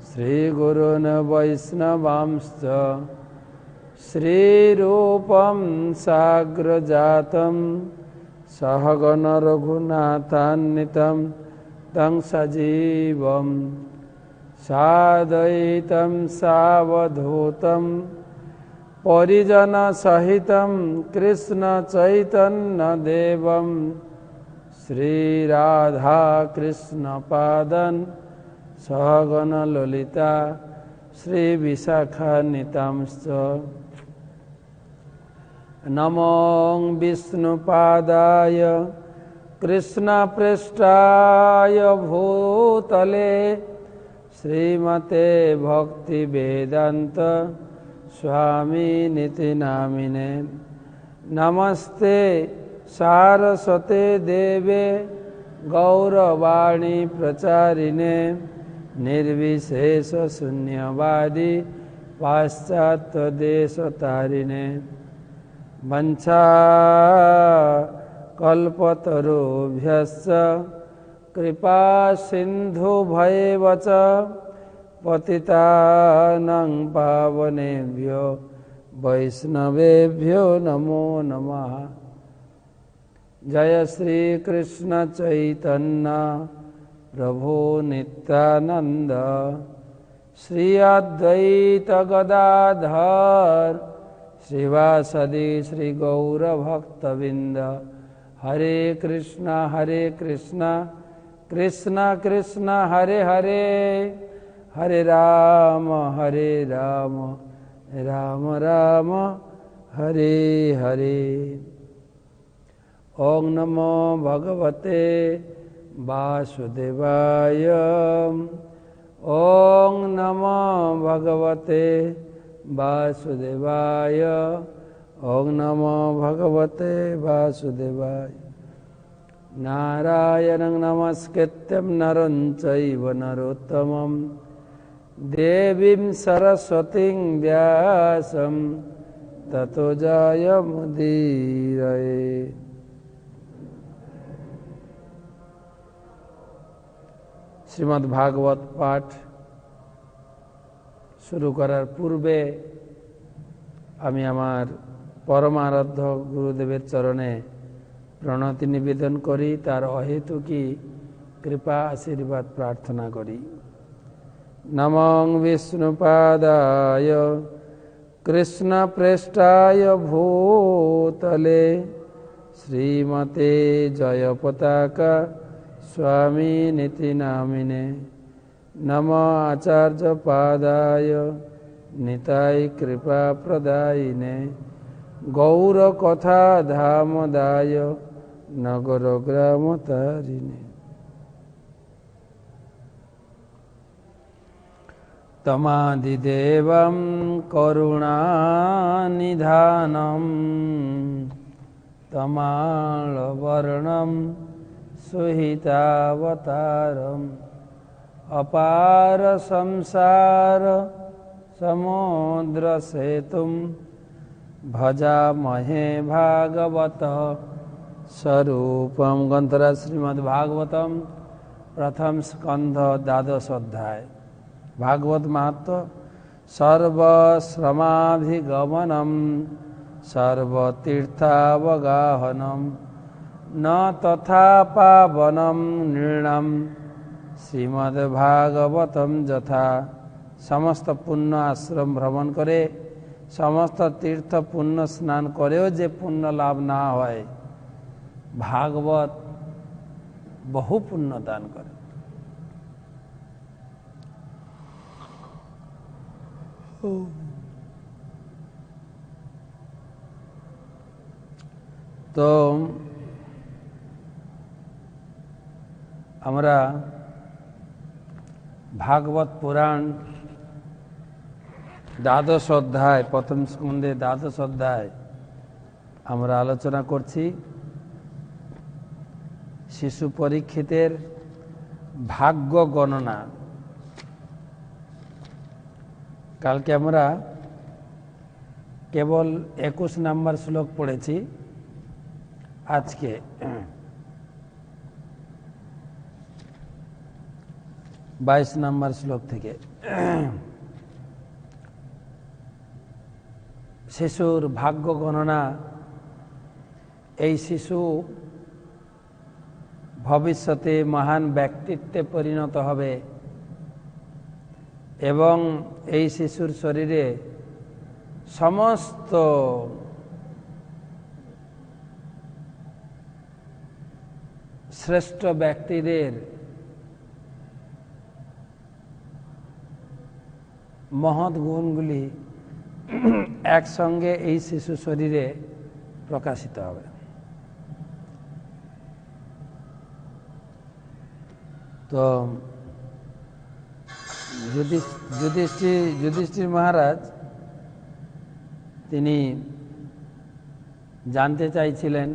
श्रीगुरून् वैष्णवांश्च श्रीरूपं साग्रजातं सहगण रघुनाथान्वितं तं सजीवं साद्वैतं सावधूतं परिजनसहितं कृष्णचैतन्यदेवं श्रीराधाकृष्णपादं सहगण ललिता श्रीविशाखान्वितांश्च नमो विष्णुपादाय कृष्णपृष्ठाय भूतले श्रीमते भक्तिवेदान्त स्वामिनिति नामिने नमस्ते सारस्वते देवे गौरवाणी प्रचारिणे निर्विशेष शून्यवादी पाश्चात्यदेशतारिणे वंशा कल्पतरुभ्यश्च कृपा सिन्धुभैव च पतितानां पावनेभ्यो वैष्णवेभ्यो नमो नमः। जय श्री कृष्ण चैतन्य प्रभु नित्यानंद श्री अद्वैत गदाधर श्रीवासदि श्री गौर भक्तबिंद हरे कृष्णा कृष्ण कृष्ण हरे हरे हरे राम राम राम हरे हरे। ओम नमो भगवते वासुदेवाय। ओम नमो भगवते वासुदेवाय। ओम नमो भगवते वासुदेवाय। नारायणं नमस्कृत्यं नरं चैव नरोत्तमं देवीं सरस्वतीं व्यासं ततो जयमुदीरये। শ্রীমদ্ ভাগবত পাঠ শুরু করার পূর্বে আমি আমার পরমারাধ্য গুরুদেবের চরণে প্রণতি নিবেদন করি, তার অহেতুকী কৃপা আশীর্বাদ প্রার্থনা করি। নমঃ বিষ্ণুপাদায় কৃষ্ণপ্রেষ্ঠায় ভূতলে শ্রীমতে জয়পতাকা स्वामिनिति नामिने नमो आचार्य पादाय निताय कृपा प्रदायिने गौर कथा धामदाय नगर ग्राम तारिणे तमादिदेवं करुणानिधानं तमालवर्णं सुहितावतारम् अपार संसार समुद्र सेतुं भजामहे भागवत स्वरूपम। ग्रंथराज श्रीमद् भागवतम प्रथम स्कंध द्वादश अध्याय। भागवत महत्व सर्वश्रमाभिगमनम सर्वतीर्थावगाहनम न तथा पावनम नृणाम श्रीमद्भागवतम যথা। समस्त पुण्य आश्रम भ्रमण करे, समस्त तीर्थ पुण्य स्नान करेও যে पुण्य लाभ ना হয়, भागवत बहु पुण्य दान करे। তো আমরা ভাগবত পুরাণ দ্বাদশ অধ্যায়, প্রথম স্কন্ধে দ্বাদশ অধ্যায় আমরা আলোচনা করছি। শিশু পরীক্ষিতের ভাগ্য গণনা। কালকে আমরা কেবল 21 নম্বর শ্লোক পড়েছি। আজকে 22 নম্বর শ্লোক থেকে। শিশুর ভাগ্য গণনা, এই শিশু ভবিষ্যতে মহান ব্যক্তিত্বে পরিণত হবে এবং এই শিশুর শরীরে সমস্ত শ্রেষ্ঠ ব্যক্তিদের মহৎ গুণগুলি একসঙ্গে এই শিশু শরীরে প্রকাশিত হবে। তো যুধিষ্ঠির মহারাজ তিনি জানতে চাইছিলেন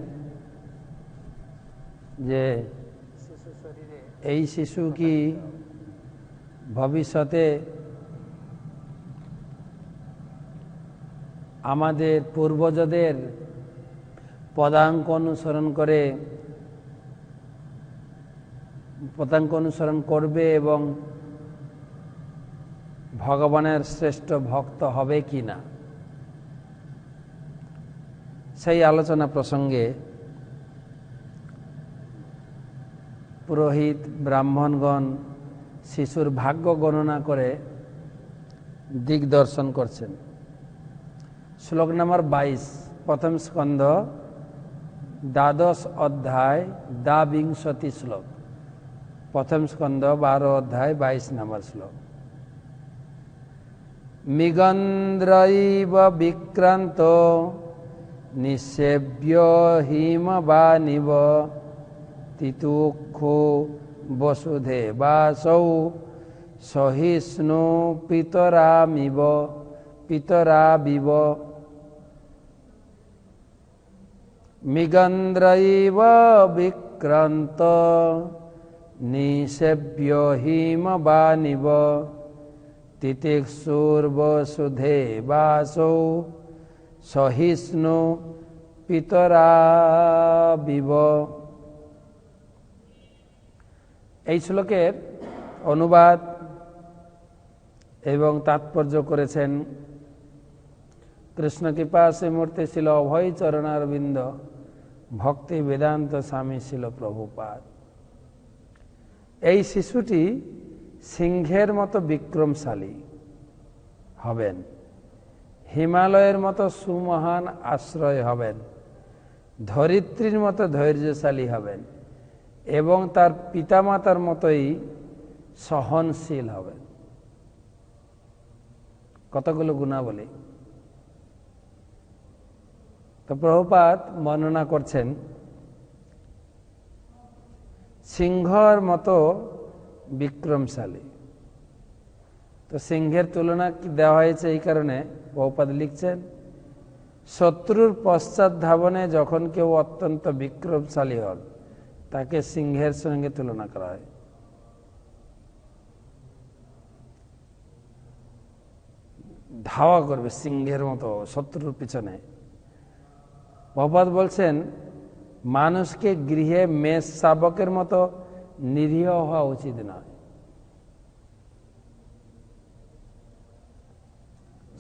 যে এই শিশু কি ভবিষ্যতে আমাদের পূর্বজদের পদাঙ্ক অনুসরণ করবে এবং ভগবানের শ্রেষ্ঠ ভক্ত হবে কি না। সেই আলোচনা প্রসঙ্গে পুরোহিত ব্রাহ্মণগণ শিশুর ভাগ্য গণনা করে দিগদর্শন করছেন। শ্লোক নম্বর 22, প্রথম স্কন্ধ, দ্বাদশ অধ্যায়, 22 শ্লোক। প্রথম স্কন্ধ 12 অধ্যায় 22 নম্বর শ্লোক। মৃগন্দ্রৈব বিক্রান্ত নিঃসেব্য হিমবানিব তিতুক্ষু বসুধেবাসৌ সহিষ্ণু পিতরাবিব। মৃগন্দ্রৈব বিক্রান্ত নিঃসেব্য হিমবানিব তিতিক্ষুর্বসুধেবাসৌ সহিষ্ণু পিতরাবিব। এই শ্লোকের অনুবাদ এবং তাৎপর্য করেছেন কৃষ্ণকৃপা শ্রীমূর্তি শিল অভয় চরণারবিন্দ ভক্তি বেদান্ত স্বামী শিল প্রভুপাদ। এই শিশুটি সিংহের মতো বিক্রমশালী হবেন, হিমালয়ের মতো সুমহান আশ্রয় হবেন, ধরিত্রীর মতো ধৈর্যশালী হবেন এবং তার পিতামাতার মতোই সহনশীল হবেন। কতগুলো গুণাবলী। তো প্রভুপাদ বর্ণনা করছেন সিংহর মতো বিক্রমশালী। তো সিংহের তুলনা দেওয়া হয়েছে এই কারণে প্রভুপাদ লিখছেন, শত্রুর পশ্চাৎ ধাবনে যখন কেউ অত্যন্ত বিক্রমশালী হন তাকে সিংহের সঙ্গে তুলনা করা হয়। ধাওয়া করবে সিংহের মতো শত্রুর পিছনে। প্রভুপাদ বলছেন মানুষকে গৃহে মেষ শাবকের মতো নিরীহ হওয়া উচিত নয়।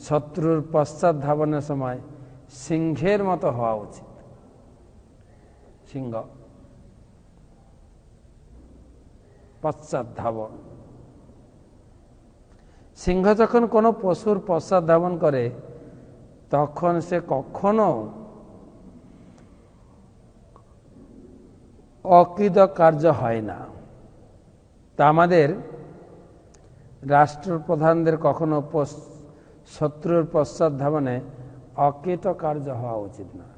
শত্রুর পশ্চাৎ ধাবনের সময় সিংহের মতো হওয়া উচিত। সিংহ পশ্চাৎ ধাবন। সিংহ যখন কোনো পশুর পশ্চাৎ ধাবন করে তখন সে কখনো অকৃতকার্য হয় না। তা আমাদের রাষ্ট্রপ্রধানদের কখনো শত্রুর পশ্চাৎ ধাবনে অকৃতকার্য হওয়া উচিত না।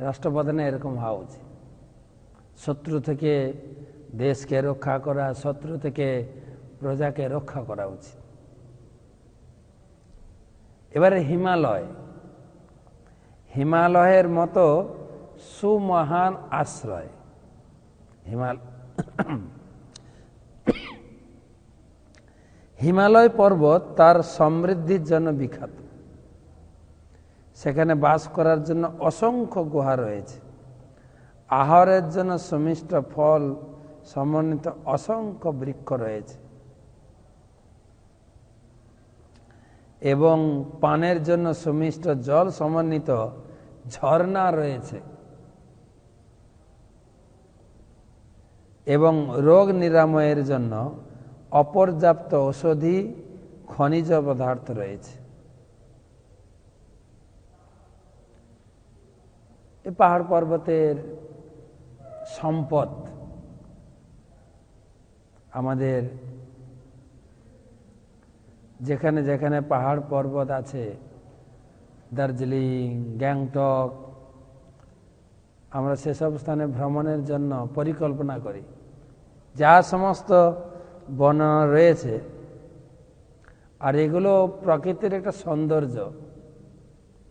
রাষ্ট্রপ্রধানে এরকম হওয়া উচিত, শত্রু থেকে দেশকে রক্ষা করা, শত্রু থেকে প্রজাকে রক্ষা করা উচিত। এবারে হিমালয়ের মতো সুমহান আশ্রয়। হিমালয় পর্বত তার সমৃদ্ধির জন্য বিখ্যাত। সেখানে বাস করার জন্য অসংখ্য গুহা রয়েছে। আহারের জন্য সুমিষ্ট ফল সমন্বিত অসংখ্য বৃক্ষ রয়েছে এবং পানের জন্য সুমিষ্ট জল সমন্বিত ঝর্ণা রয়েছে এবং রোগ নিরাময়ের জন্য অপর্যাপ্ত ঔষধি খনিজ পদার্থ রয়েছে। এই পাহাড় পর্বতের সম্পদ আমাদের যেখানে যেখানে পাহাড় পর্বত আছে, দার্জিলিং, গ্যাংটক, আমরা সেসব স্থানে ভ্রমণের জন্য পরিকল্পনা করি। যা সমস্ত বর্ণনা রয়েছে, আর এগুলো প্রকৃতির একটা সৌন্দর্য,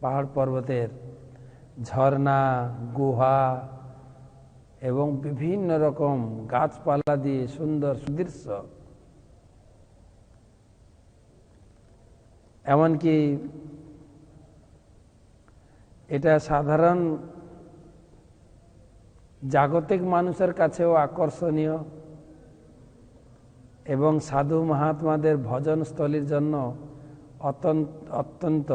পাহাড় পর্বতের ঝর্ণা, গুহা এবং বিভিন্ন রকম গাছপালা দিয়ে সুন্দর দৃশ্য। এমনকি এটা সাধারণ জাগতিক মানুষের কাছেও আকর্ষণীয় এবং সাধু মহাত্মাদের ভজনস্থলীর জন্য অত্যন্ত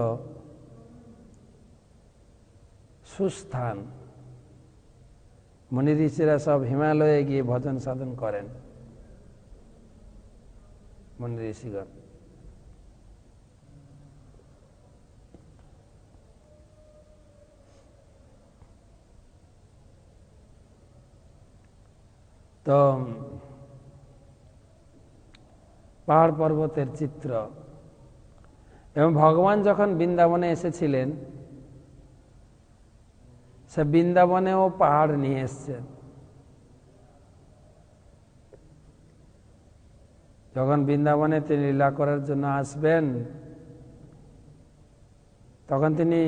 সুস্থান। মুনি ঋষিরা সব হিমালয়ে গিয়ে ভজন সাধন করেন। মুনি ঋষিগণ তো পাহাড় পর্বতের চিত্র। এবং ভগবান যখন বৃন্দাবনে এসেছিলেন, সে বৃন্দাবনেও পাহাড় নিয়ে এসছেন। যখন বৃন্দাবনে তিনি লীলা করার জন্য আসবেন, তখন তিনি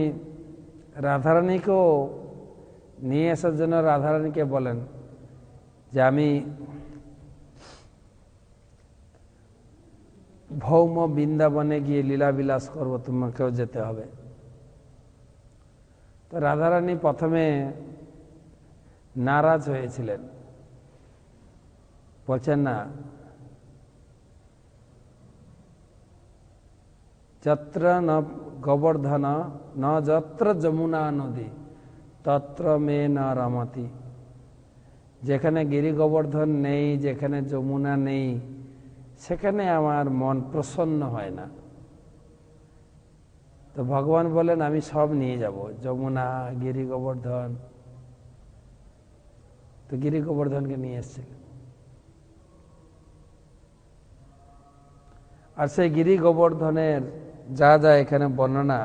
রাধারানীকেও নিয়ে আসার জন্য রাধারানীকে বলেন যে আমি ভৌম বৃন্দাবনে গিয়ে লীলাবিলাস করব, তোমাকেও যেতে হবে। তো রাধারানী প্রথমে নারাজ হয়েছিলেন, বলছেন না, যত্র ন গোবর্ধন ন যত্র যমুনা নদী তত্র মে ন রমতি। যেখানে গিরি গোবর্ধন নেই, যেখানে যমুনা নেই, সেখানে আমার মন প্রসন্ন হয় না। তো ভগবান বলেন আমি সব নিয়ে যাব, যমুনা, গিরি গোবর্ধন। তো গিরি গোবর্ধনকে নিয়ে এসেছিলেন। আর সেই গিরি গোবর্ধনের যা যা এখানে বর্ণনা,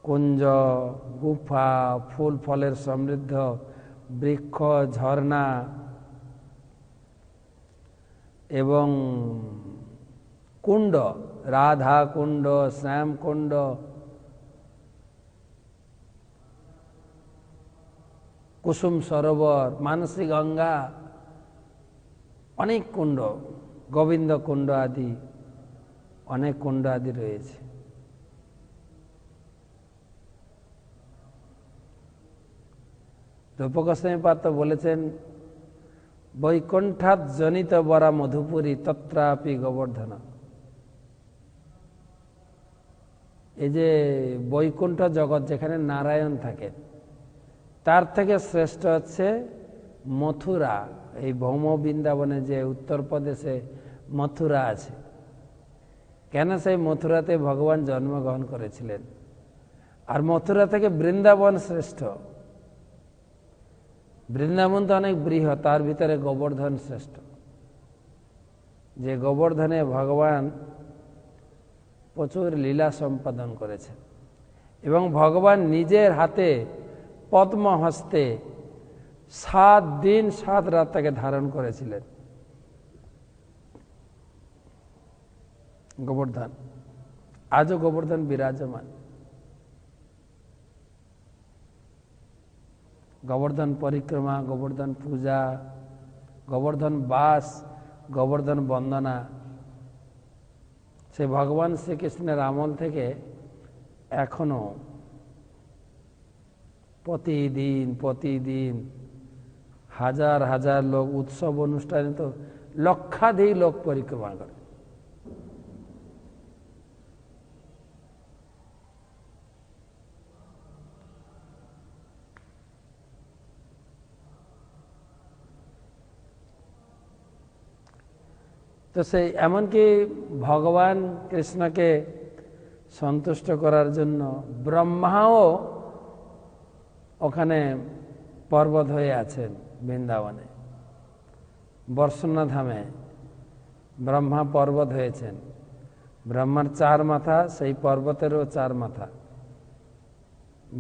কুঞ্জ, গুফা, ফুল ফলের সমৃদ্ধ বৃক্ষ, ঝর্ণা এবং কুণ্ড, রাধা কুণ্ড, শ্যাম কুণ্ড, কুসুম সরোবর, মানসী গঙ্গা, অনেক কুণ্ড, গোবিন্দ কুণ্ড আদি অনেক কুণ্ড আদি রয়েছে। রূপক গোস্বামী পাত্র বলেছেন, বৈকুণ্ঠাৎ জনিত বরা মধুপুরী তত্রাপি গোবর্ধন। এই যে বৈকুণ্ঠ জগৎ, যেখানে নারায়ণ থাকে, তার থেকে শ্রেষ্ঠ হচ্ছে মথুরা। এই ভৌম বৃন্দাবনে যে উত্তরপ্রদেশে মথুরা আছে, কেন সেই মথুরাতে ভগবান জন্মগ্রহণ করেছিলেন। আর মথুরা থেকে বৃন্দাবন শ্রেষ্ঠ। বৃন্দাবন তো অনেক বৃহৎ, তার ভিতরে গোবর্ধন শ্রেষ্ঠ। যে গোবর্ধনে ভগবান প্রচুর লীলা সম্পাদন করেছেন এবং ভগবান নিজের হাতে পদ্ম হস্তে 7 দিন 7 রাত তাকে ধারণ করেছিলেন। গোবর্ধন, আজও গোবর্ধন বিরাজমান। গোবর্ধন পরিক্রমা, গোবর্ধন পূজা, গোবর্ধন বাস, গোবর্ধন বন্দনা, সে ভগবান শ্রীকৃষ্ণের আমল থেকে এখনো প্রতিদিন হাজার হাজার লোক উৎসব অনুষ্ঠানে তো লক্ষাধিক লোক পরিক্রমা করে। তো সেই এমনকি ভগবান কৃষ্ণকে সন্তুষ্ট করার জন্য ব্রহ্মাও ওখানে পর্বত হয়ে আছেন বৃন্দাবনে, বর্ষনা ধামে ব্রহ্মা পর্বত হয়েছেন। ব্রহ্মার 4 মাথা, সেই পর্বতেরও 4 মাথা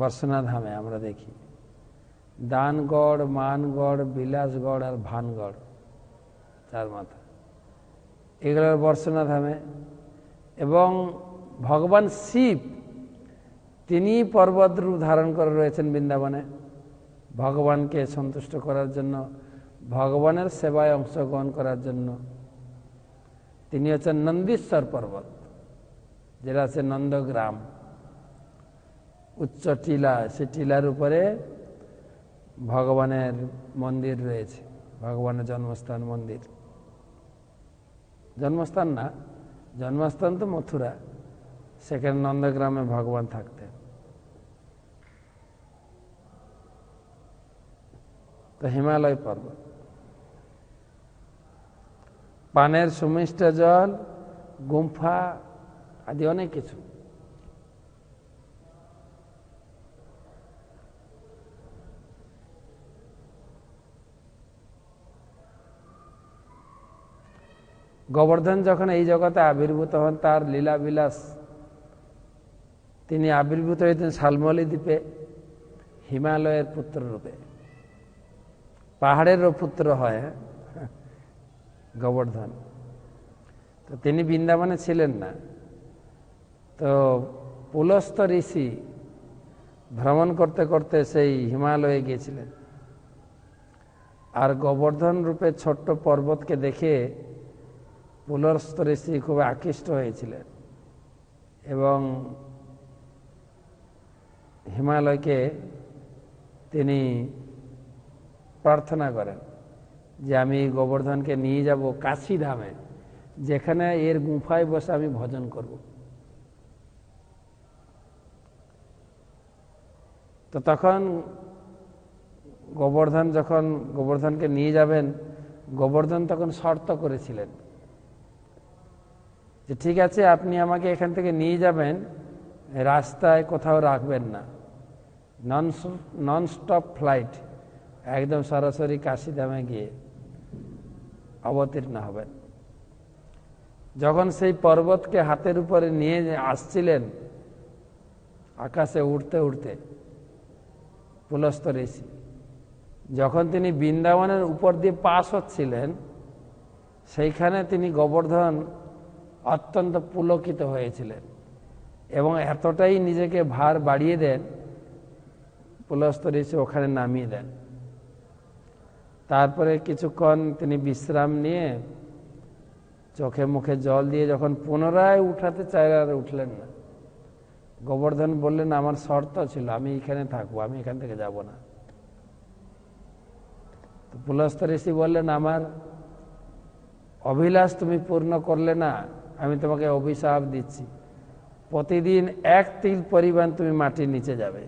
বর্ষনা ধামে আমরা দেখি। দানগড়, মানগড়, বিলাসগড় আর ভানগড়, 4 মাথা, এগুলোর বর্ষনা ধামে। এবং ভগবান শিব তিনি পর্বত রূপ ধারণ করে রয়েছেন বৃন্দাবনে ভগবানকে সন্তুষ্ট করার জন্য, ভগবানের সেবায় অংশগ্রহণ করার জন্য। তিনি হচ্ছেন নন্দীশ্বর পর্বত, যেটা আছে নন্দগ্রাম, উচ্চ টিলা, সে টিলার উপরে ভগবানের মন্দির রয়েছে, ভগবানের জন্মস্থান মন্দির। জন্মস্থান না, জন্মস্থান তো মথুরা, সেখানে নন্দগ্রামে ভগবান থাকতেন। তো হিমালয় পর্বত, পানের সুমিষ্ট জল, গুম্ফা আদি অনেক কিছু। গোবর্ধন যখন এই জগতে আবির্ভূত হন, তার লীলা বিলাস, তিনি আবির্ভূত হয়েছেন শালমলী দ্বীপে হিমালয়ের পুত্র রূপে, পাহাড়েরও পুত্র হয় গোবর্ধন। তো তিনি বৃন্দাবনে ছিলেন না, তো পুলস্ত ঋষি ভ্রমণ করতে করতে সেই হিমালয়ে গিয়েছিলেন, আর গোবর্ধন রূপে ছোট্ট পর্বতকে দেখে পুলস্ত ঋষি খুব আকৃষ্ট হয়েছিলেন এবং হিমালয়কে তিনি প্রার্থনা করেন যে আমি গোবর্ধনকে নিয়ে যাব কাশী ধামে, যেখানে এর গুফায় বসে আমি ভজন করব। তো তখন যখন গোবর্ধনকে নিয়ে যাবেন, গোবর্ধন তখন শর্ত করেছিলেন যে ঠিক আছে, আপনি আমাকে এখান থেকে নিয়ে যাবেন, রাস্তায় কোথাও রাখবেন না, নন স্টপ ফ্লাইট, একদম সরাসরি কাশীধামে গিয়ে অবতীর্ণ হবেন। যখন সেই পর্বতকে হাতের উপরে নিয়ে আসছিলেন আকাশে উড়তে উড়তে পুলস্ত ঋষি, যখন তিনি বৃন্দাবনের উপর দিয়ে পাস হচ্ছিলেন, সেইখানে তিনি গোবর্ধন অত্যন্ত পুলকিত হয়েছিলেন এবং এতটাই নিজেকে ভার বাড়িয়ে দেন, পুলস্ত ঋষি ওখানে নামিয়ে দেন। তারপরে কিছুক্ষণ তিনি বিশ্রাম নিয়ে চোখে মুখে জল দিয়ে যখন পুনরায় উঠাতে চাইলেন, আর উঠলেন না। গোবর্ধন বললেন আমার শর্ত ছিল, আমি এখানে থাকবো, আমি এখান থেকে যাব না। তো পুলস্ত ঋষি বললেন আমার অভিলাষ তুমি পূর্ণ করলে না, আমি তোমাকে অভিশাপ দিচ্ছি, প্রতিদিন 1 তিল পরিমাণ তুমি মাটির নিচে যাবে।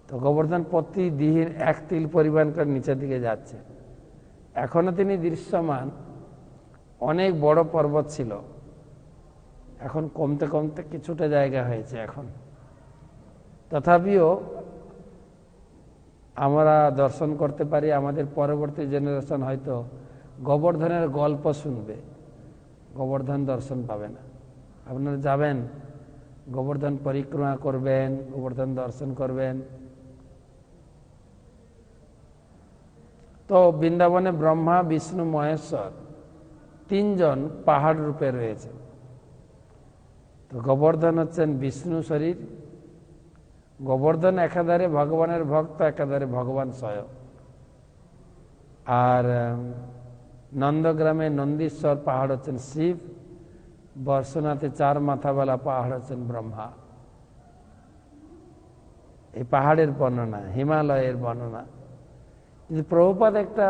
তো গোবর্ধন প্রতিদিন 1 তিল পরিমাণ করে নিচের দিকে যাচ্ছে। এখনো তিনি দৃশ্যমান, অনেক বড় পর্বত ছিল, এখন কমতে কমতে কিছুটা জায়গা হয়েছে এখন, তথাপিও আমরা দর্শন করতে পারি। আমাদের পরবর্তী জেনারেশন হয়তো গোবর্ধনের গল্প শুনবে, গোবর্ধন দর্শন পাবে না। আপনারা যাবেন, গোবর্ধন পরিক্রমা করবেন, গোবর্ধন দর্শন করবেন। তো বৃন্দাবনে ব্রহ্মা, বিষ্ণু, মহেশ্বর 3 জন পাহাড় রূপে রয়েছে। তো গোবর্ধন হচ্ছেন বিষ্ণু শরীর। গোবর্ধন একাধারে ভগবানের ভক্ত, একাধারে ভগবান স্বয়ং। আর নন্দগ্রামে নন্দীশ্বর পাহাড় হচ্ছেন শিব, বর্ষনাতে 4 মাথাওয়ালা পাহাড় হচ্ছেন ব্রহ্মা। এই পাহাড়ের বর্ণনা, হিমালয়ের বর্ণনা, কিন্তু প্রভুপাদ একটা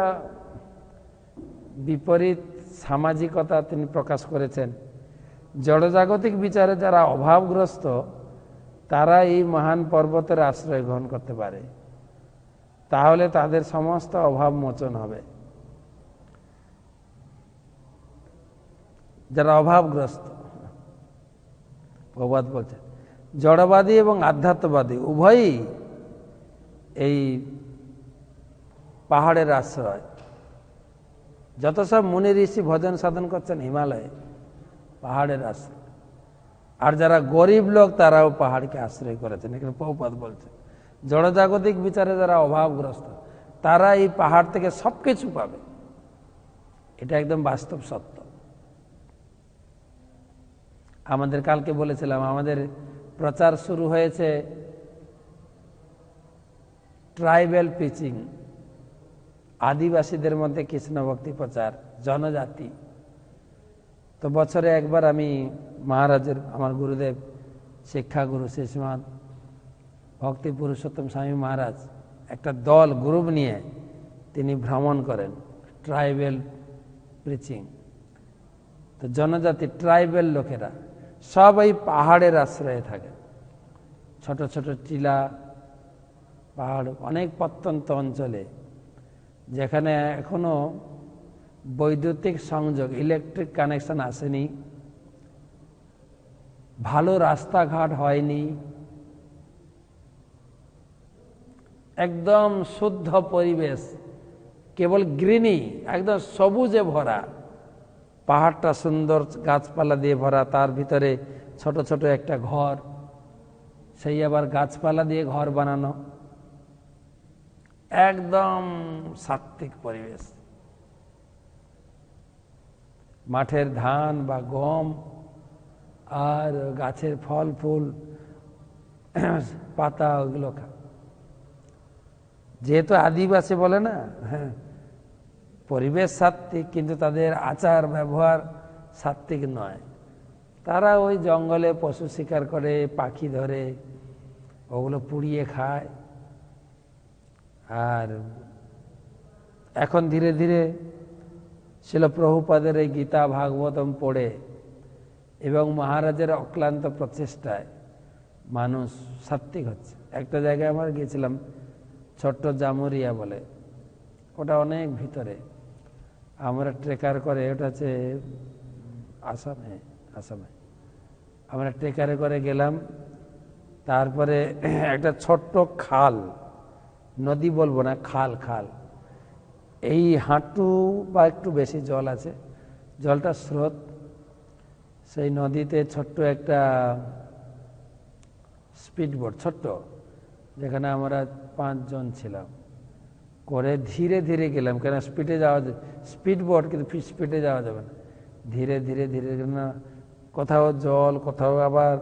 বিপরীত সামাজিকতা তিনি প্রকাশ করেছেন। জড়জাগতিক বিচারে যারা অভাবগ্রস্ত তারা এই মহান পর্বতের আশ্রয় গ্রহণ করতে পারে, তাহলে তাদের সমস্ত অভাব মোচন হবে। যারা অভাবগ্রস্ত, প্রবাদ বলছেন জড়বাদী এবং আধ্যাত্মবাদী উভয়ই এই পাহাড়ের আশ্রয়। যত সব মুনি ঋষি ভজন সাধন করছেন হিমালয়ে, পাহাড়ের আশ্রয়। আর যারা গরিব লোক তারাও পাহাড়কে আশ্রয় করেছেন। এখানে প্রভুপাদ বলছেন জড়জাগতিক বিচারে যারা অভাবগ্রস্ত তারা এই পাহাড় থেকে সবকিছু পাবে। এটা একদম বাস্তব সত্য। আমাদের কালকে বলেছিলাম আমাদের প্রচার শুরু হয়েছে ট্রাইবেল প্রিচিং, আদিবাসীদের মধ্যে কৃষ্ণ ভক্তি প্রচার, জনজাতি। তো বছরে একবার আমি মহারাজের, আমার গুরুদেব শিক্ষাগুরু শ্রী শ্রীমৎ ভক্তি পুরুষোত্তম স্বামী মহারাজ একটা দল গ্রুপ নিয়ে তিনি ভ্রমণ করেন, ট্রাইবেল প্রিচিং। তো জনজাতি ট্রাইবেল লোকেরা সব এই পাহাড়ের আশ্রয়ে থাকে। ছোট ছোট টিলা, পাহাড়, অনেক প্রত্যন্ত অঞ্চলে যেখানে এখনো বৈদ্যুতিক সংযোগ, ইলেকট্রিক কানেকশন আসেনি, ভালো রাস্তাঘাট হয়নি, একদম শুদ্ধ পরিবেশ, কেবল গ্রিনি, একদম সবুজে ভরা। পাহাড়টা সুন্দর গাছপালা দিয়ে ভরা, তার ভিতরে ছোট ছোট একটা ঘর, সেই আবার গাছপালা দিয়ে ঘর বানানো, একদম সাত্ত্বিক পরিবেশ। মাঠের ধান বা গম আর গাছের ফল ফুল পাতা ওগুলো খা। যেহেতু আদিবাসী বলে না, হ্যাঁ, পরিবেশ সাত্ত্বিক, কিন্তু তাদের আচার ব্যবহার সাত্ত্বিক নয়। তারা ওই জঙ্গলে পশু শিকার করে, পাখি ধরে, ওগুলো পুড়িয়ে খায়। আর এখন ধীরে ধীরে শিল প্রভুপাদের এই গীতা ভাগবতম পড়ে এবং মহারাজের অক্লান্ত প্রচেষ্টায় মানুষ সাত্ত্বিক হচ্ছে। একটা জায়গায় আমরা গিয়েছিলাম, ছোট্ট জামুরিয়া বলে, ওটা অনেক ভিতরে। আমরা ট্রেকার করে, ওটা হচ্ছে আসামে আমরা ট্রেকারে করে গেলাম। তারপরে একটা ছোট্ট খাল, নদী বলবো না, খাল, এই হাঁটু বা একটু বেশি জল আছে, জলটা স্রোত। সেই নদীতে ছোট্ট একটা স্পিডবোট, ছোট্ট, যেখানে আমরা 5 জন ছিলাম, করে ধীরে ধীরে গেলাম। কেন স্পিডে যাওয়া, স্পিডবোট কিন্তু স্পিডে যাওয়া যাবে না, ধীরে ধীরে ধীরে, না কোথাও জল, কোথাও আবার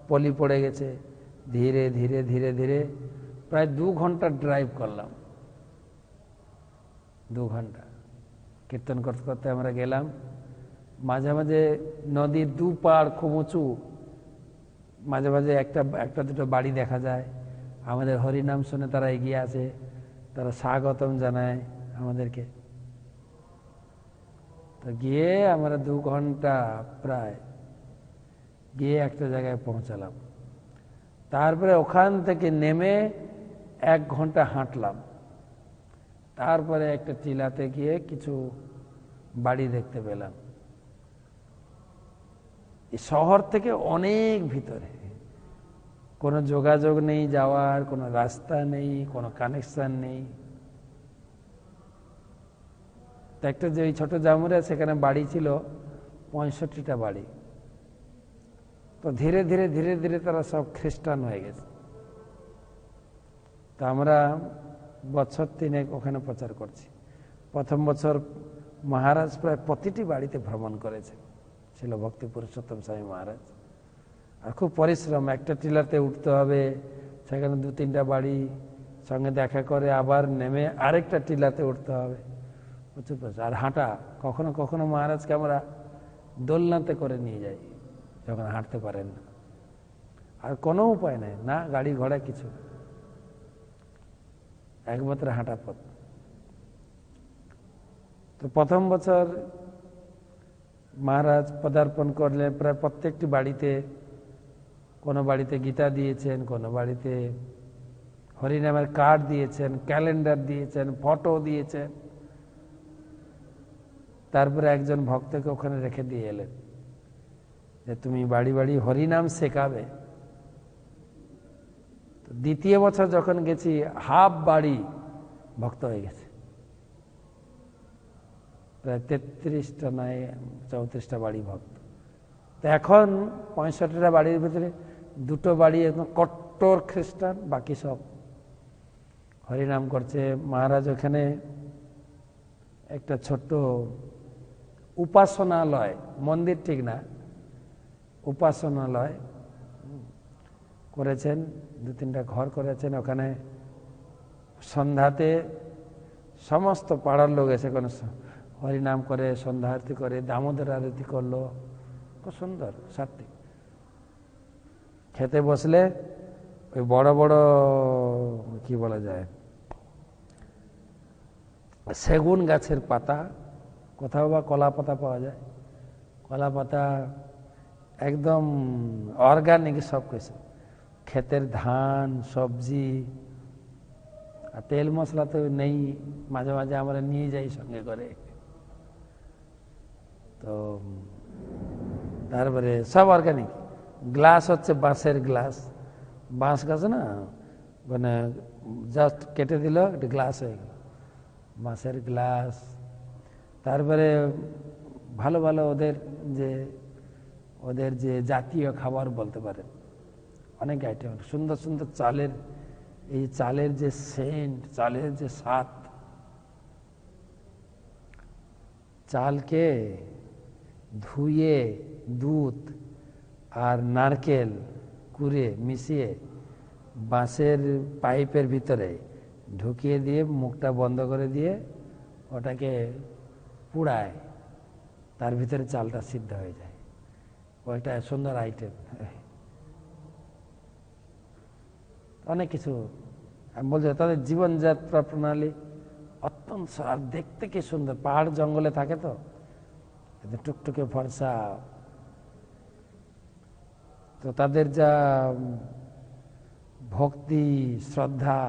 পলি পড়ে গেছে, ধীরে ধীরে ধীরে ধীরে প্রায় 2 ঘন্টা ড্রাইভ করলাম। 2 ঘন্টা কীর্তন করতে করতে আমরা গেলাম। মাঝে মাঝে নদীর দুপাড় খুব উঁচু, মাঝে মাঝে একটা দুটো বাড়ি দেখা যায়। আমাদের হরিনাম শুনে তারা এগিয়ে আসে, তারা স্বাগতম জানায় আমাদেরকে। তো গিয়ে আমরা 2 ঘন্টা প্রায় গিয়ে একটা জায়গায় পৌঁছালাম। তারপরে ওখান থেকে নেমে 1 ঘন্টা হাঁটলাম। তারপরে একটা টিলাতে গিয়ে কিছু বাড়ি দেখতে পেলাম। এই শহর থেকে অনেক ভিতরে, কোনো যোগাযোগ নেই যাওয়ার, কোনো রাস্তা নেই, কোনো কানেকশন নেই। তো একটা যে ওই ছোট জামুরিয়া, সেখানে বাড়ি ছিল 65টা বাড়ি। তো ধীরে ধীরে ধীরে ধীরে তারা সব খ্রিস্টান হয়ে গেছে। তো আমরা বছর 3 ওখানে প্রচার করছি। প্রথম বছর মহারাজ প্রায় প্রতিটি বাড়িতে ভ্রমণ করেছে, ছিল ভক্তি পুরুষোত্তম স্বামী মহারাজ। আর খুব পরিশ্রম, একটা টিলাতে উঠতে হবে, সেখানে 2-3টা বাড়ি সঙ্গে দেখা করে আবার নেমে আরেকটা টিলাতে উঠতে হবে, প্রচুর প্রচুর। আর হাঁটা, কখনো কখনো মহারাজকে আমরা দোলনাতে করে নিয়ে যাই যখন হাঁটতে পারেন না। আর কোনো উপায় নেই, না গাড়ি ঘোড়া কিছু, একমাত্র হাঁটা পথ। তো প্রথম বছর মহারাজ পদার্পণ করলেন, প্রায় প্রত্যেকটি বাড়িতে, কোনো বাড়িতে গীতা দিয়েছেন, কোনো বাড়িতে হরিনামের কার্ড দিয়েছেন, ক্যালেন্ডার দিয়েছেন, ফটো দিয়েছেন। তারপরে একজন ভক্তকে ওখানে রেখে দিয়ে এলেন যে তুমি বাড়ি বাড়ি হরিনাম শেখাবে। দ্বিতীয় বছর যখন গেছি, হাফ বাড়ি ভক্ত হয়ে গেছে, প্রায় 33টা নয় 34টা বাড়ি ভক্ত। তো এখন 65টা বাড়ির ভিতরে 2টো বাড়ি একদম কট্টর খ্রিস্টান, বাকি সব হরিনাম করছে। মহারাজ ওখানে একটা ছোট্ট উপাসনালয়, মন্দির ঠিক না, উপাসনালয় করেছেন, 2-3টা ঘর করেছেন। ওখানে সন্ধ্যাতে সমস্ত পাড়ার লোক এসে কোনো হরিনাম করে, সন্ধ্যা আরতি করে, দামোদর আরতি করলো, খুব সুন্দর সাত্বিক। খেতে বসলে ওই বড় বড় কি বলা যায়, সেগুন গাছের পাতা, কোথাও বা কলা পাতা পাওয়া যায়, কলা পাতা একদম অর্গানিক সব কিছু, ক্ষেতের ধান, সবজি, আর তেল মশলা তো নেই, মাঝে মাঝে আমরা নিয়ে যাই সঙ্গে করে। তো তারপরে সব অর্গানিক। গ্লাস হচ্ছে বাঁশের গ্লাস, বাঁশ গাছ না, মানে জাস্ট কেটে দিল, একটা গ্লাস হয়ে গেল, বাঁশের গ্লাস। তারপরে ভালো ভালো ওদের যে জাতীয় খাবার বলতে পারে, অনেক আইটেম, সুন্দর সুন্দর চালের, এই চালের যে সেন্ট, চালের যে স্বাদ, চালকে ধুয়ে দুধ আর নারকেল কুড়ে মিশিয়ে বাঁশের পাইপের ভিতরে ঢুকিয়ে দিয়ে মুখটা বন্ধ করে দিয়ে ওটাকে পুড়ায়, তার ভিতরে চালটা সিদ্ধ হয়ে যায়। ওইটা সুন্দর আইটেম। অনেক কিছু আমি বলছি, তাদের জীবনযাত্রা প্রণালী অত্যন্ত, আর দেখতে কি সুন্দর, পাহাড় জঙ্গলে থাকে তো, টুকটুকে ফর্সা। তো তাদের যা ভক্তি, শ্রদ্ধা,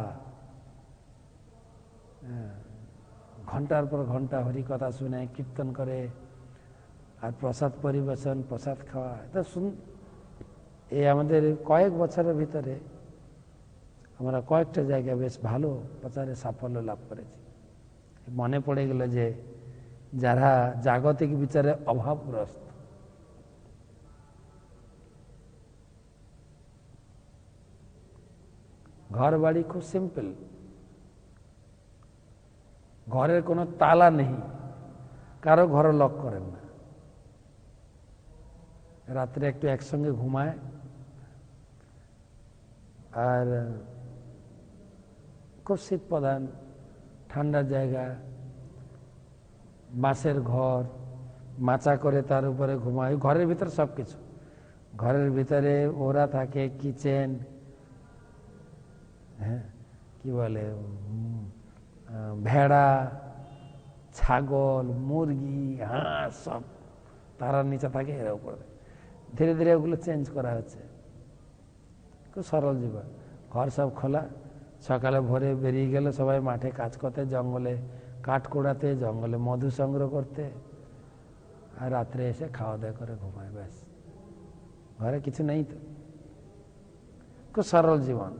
ঘন্টার পর ঘন্টা হরিকথা শুনে, কীর্তন করে, আর প্রসাদ পরিবেশন, প্রসাদ খাওয়া, এটা এই আমাদের কয়েক বছরের ভিতরে আমরা কয়েকটা জায়গায় বেশ ভালো প্রচারে সাফল্য লাভ করেছি। মনে পড়ে গেল যে যারা জাগতিক বিচারে অভাবগ্রস্ত, ঘর বাড়ি খুব সিম্পল, ঘরের কোনো তালা নেই, কারো ঘর লক করেন না, রাত্রে একটু একসঙ্গে ঘুমায়, আর খুব শীত প্রধান ঠান্ডা জায়গা, বাঁশের ঘর, মাচা করে তার উপরে ঘুমায়, ঘরের ভিতরে সব কিছু, ঘরের ভিতরে ওরা থাকে, কিচেন, হ্যাঁ কি বলে, ভেড়া, ছাগল, মুরগি, হাঁস, সব তারার নিচে থাকে, এর উপরে ধীরে ধীরে ওগুলো চেঞ্জ করা হচ্ছে। খুব সরল জীবন, ঘর সব খোলা, সকালে ভোরে বেরিয়ে গেলে সবাই মাঠে কাজ করতে, জঙ্গলে কাঠ কুড়াতে, জঙ্গলে মধু সংগ্রহ করতে, আর রাত্রে এসে খাওয়া দাওয়া করে ঘুমায়, ব্যাস, ঘরে কিছু নেই। তো খুব সরল জীবন।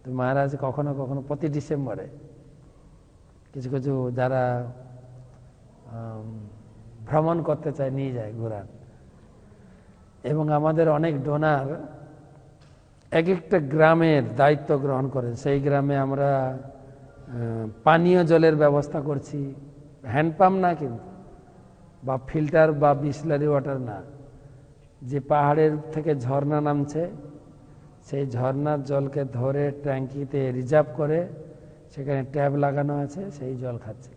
তো মহারাজ কখনো কখনো প্রতি ডিসেম্বরে কিছু কিছু যারা ভ্রমণ করতে চায় নিয়ে যায় ঘোরান, এবং আমাদের অনেক ডোনার এক একটা গ্রামের দায়িত্ব গ্রহণ করেন। সেই গ্রামে আমরা পানীয় জলের ব্যবস্থা করছি, হ্যান্ডপাম্প না কিন্তু, বা ফিল্টার বা বিসলারি ওয়াটার না, যে পাহাড়ের থেকে ঝর্ণা নামছে, সেই ঝর্ণার জলকে ধরে ট্যাঙ্কিতে রিজার্ভ করে, সেখানে ট্যাপ লাগানো আছে, সেই জল খাচ্ছে।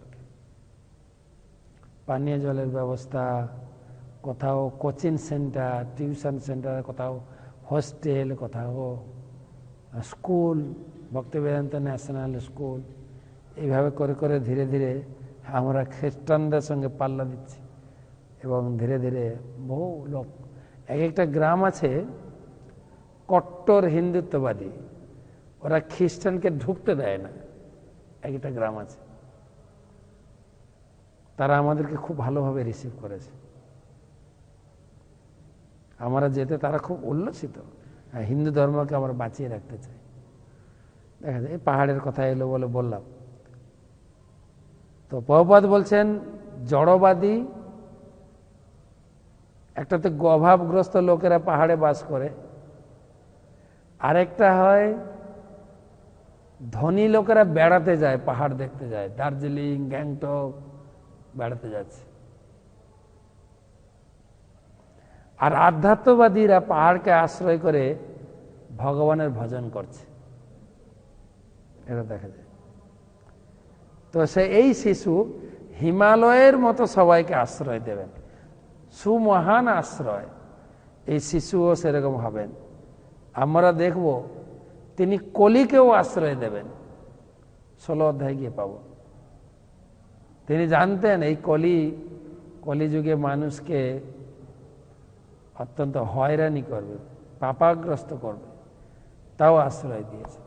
পানীয় জলের ব্যবস্থা, কোথাও কোচিং সেন্টার, টিউশন সেন্টার, কোথাও হোস্টেল, কোথাও স্কুল, ভক্তি বেদান্ত ন্যাশনাল স্কুল, এইভাবে করে করে ধীরে ধীরে আমরা খ্রিস্টানদের সঙ্গে পাল্লা দিচ্ছি এবং ধীরে ধীরে বহু লোক, এক একটা গ্রাম আছে কট্টর হিন্দুত্ববাদী, ওরা খ্রিস্টানকে ঢুকতে দেয় না, এক একটা গ্রাম আছে। তারা আমাদেরকে খুব ভালোভাবে রিসিভ করেছে, আমরা যেতে তারা খুব উল্লসিত। হিন্দু ধর্মকে আমরা বাঁচিয়ে রাখতে চাই। দেখা যায় এই পাহাড়ের কথা এলো বলে বললাম। তো প্রভুপাদ বলছেন জড়বাদী, একটাতে অভাবগ্রস্ত লোকেরা পাহাড়ে বাস করে, আরেকটা হয় ধনী লোকেরা বেড়াতে যায়, পাহাড় দেখতে যায়, দার্জিলিং গ্যাংটক বেড়াতে যাচ্ছে। আর আধ্যাত্মবাদীরা পাহাড়কে আশ্রয় করে ভগবানের ভজন করছে, এটা দেখা যায়। তো এই শিশু হিমালয়ের মতো সবাইকে আশ্রয় দেবেন, সুমহান আশ্রয়। এই শিশুও সেরকম হবেন। আমরা দেখব তিনি কলিকেও আশ্রয় দেবেন, 16 অধ্যায় গিয়ে পাব। তিনি জানতেন এই কলিযুগে মানুষকে অত্যন্ত হয়রানি করবে, পাপাগ্রস্ত করবে, তাও আশ্রয় দিয়েছে।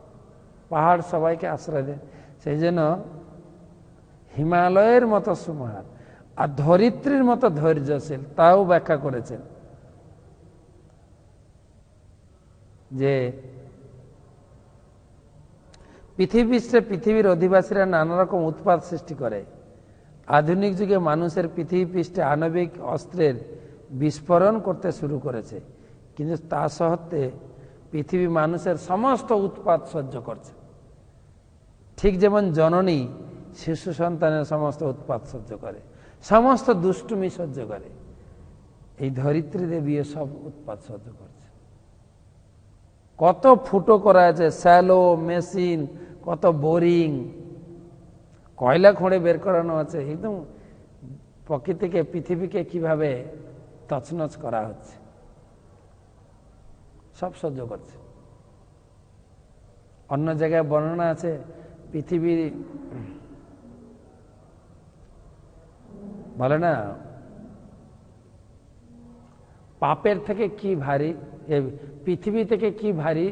পাহাড় সবাইকে আশ্রয় দেয়, সেই জন্য হিমালয়ের মতো সুমহান আর ধরিত্রীর মতো ধৈর্যশীল, তাও ব্যাখ্যা করেছেন যে পৃথিবীর অধিবাসীরা নানা রকম উৎপাত সৃষ্টি করে। আধুনিক যুগে মানুষের পৃথিবী পৃষ্ঠে আণবিক অস্ত্রের বিস্ফোরণ করতে শুরু করেছে, কিন্তু তা সত্ত্বে পৃথিবী মানুষের সমস্ত উৎপাত সহ্য করছে। ঠিক যেমন জননী শিশু সন্তানের সমস্ত উৎপাত সহ্য করে, সমস্ত দুষ্টুমি সহ্য করে, এই ধরিত্রী দেবী সব উৎপাত সহ্য করছে। কত ফুটো করা আছে, স্যালো মেশিন, কত বোরিং, কয়লা খুঁড়ে বের করানো আছে, একদম প্রকৃতিকে পৃথিবীকে কিভাবে তছনছ করা হচ্ছে, সব সহ্য করছে। অন্য জায়গায় বর্ণনা আছে পৃথিবী বলে না পাপের থেকে কি ভারী, পৃথিবী থেকে কি ভারী,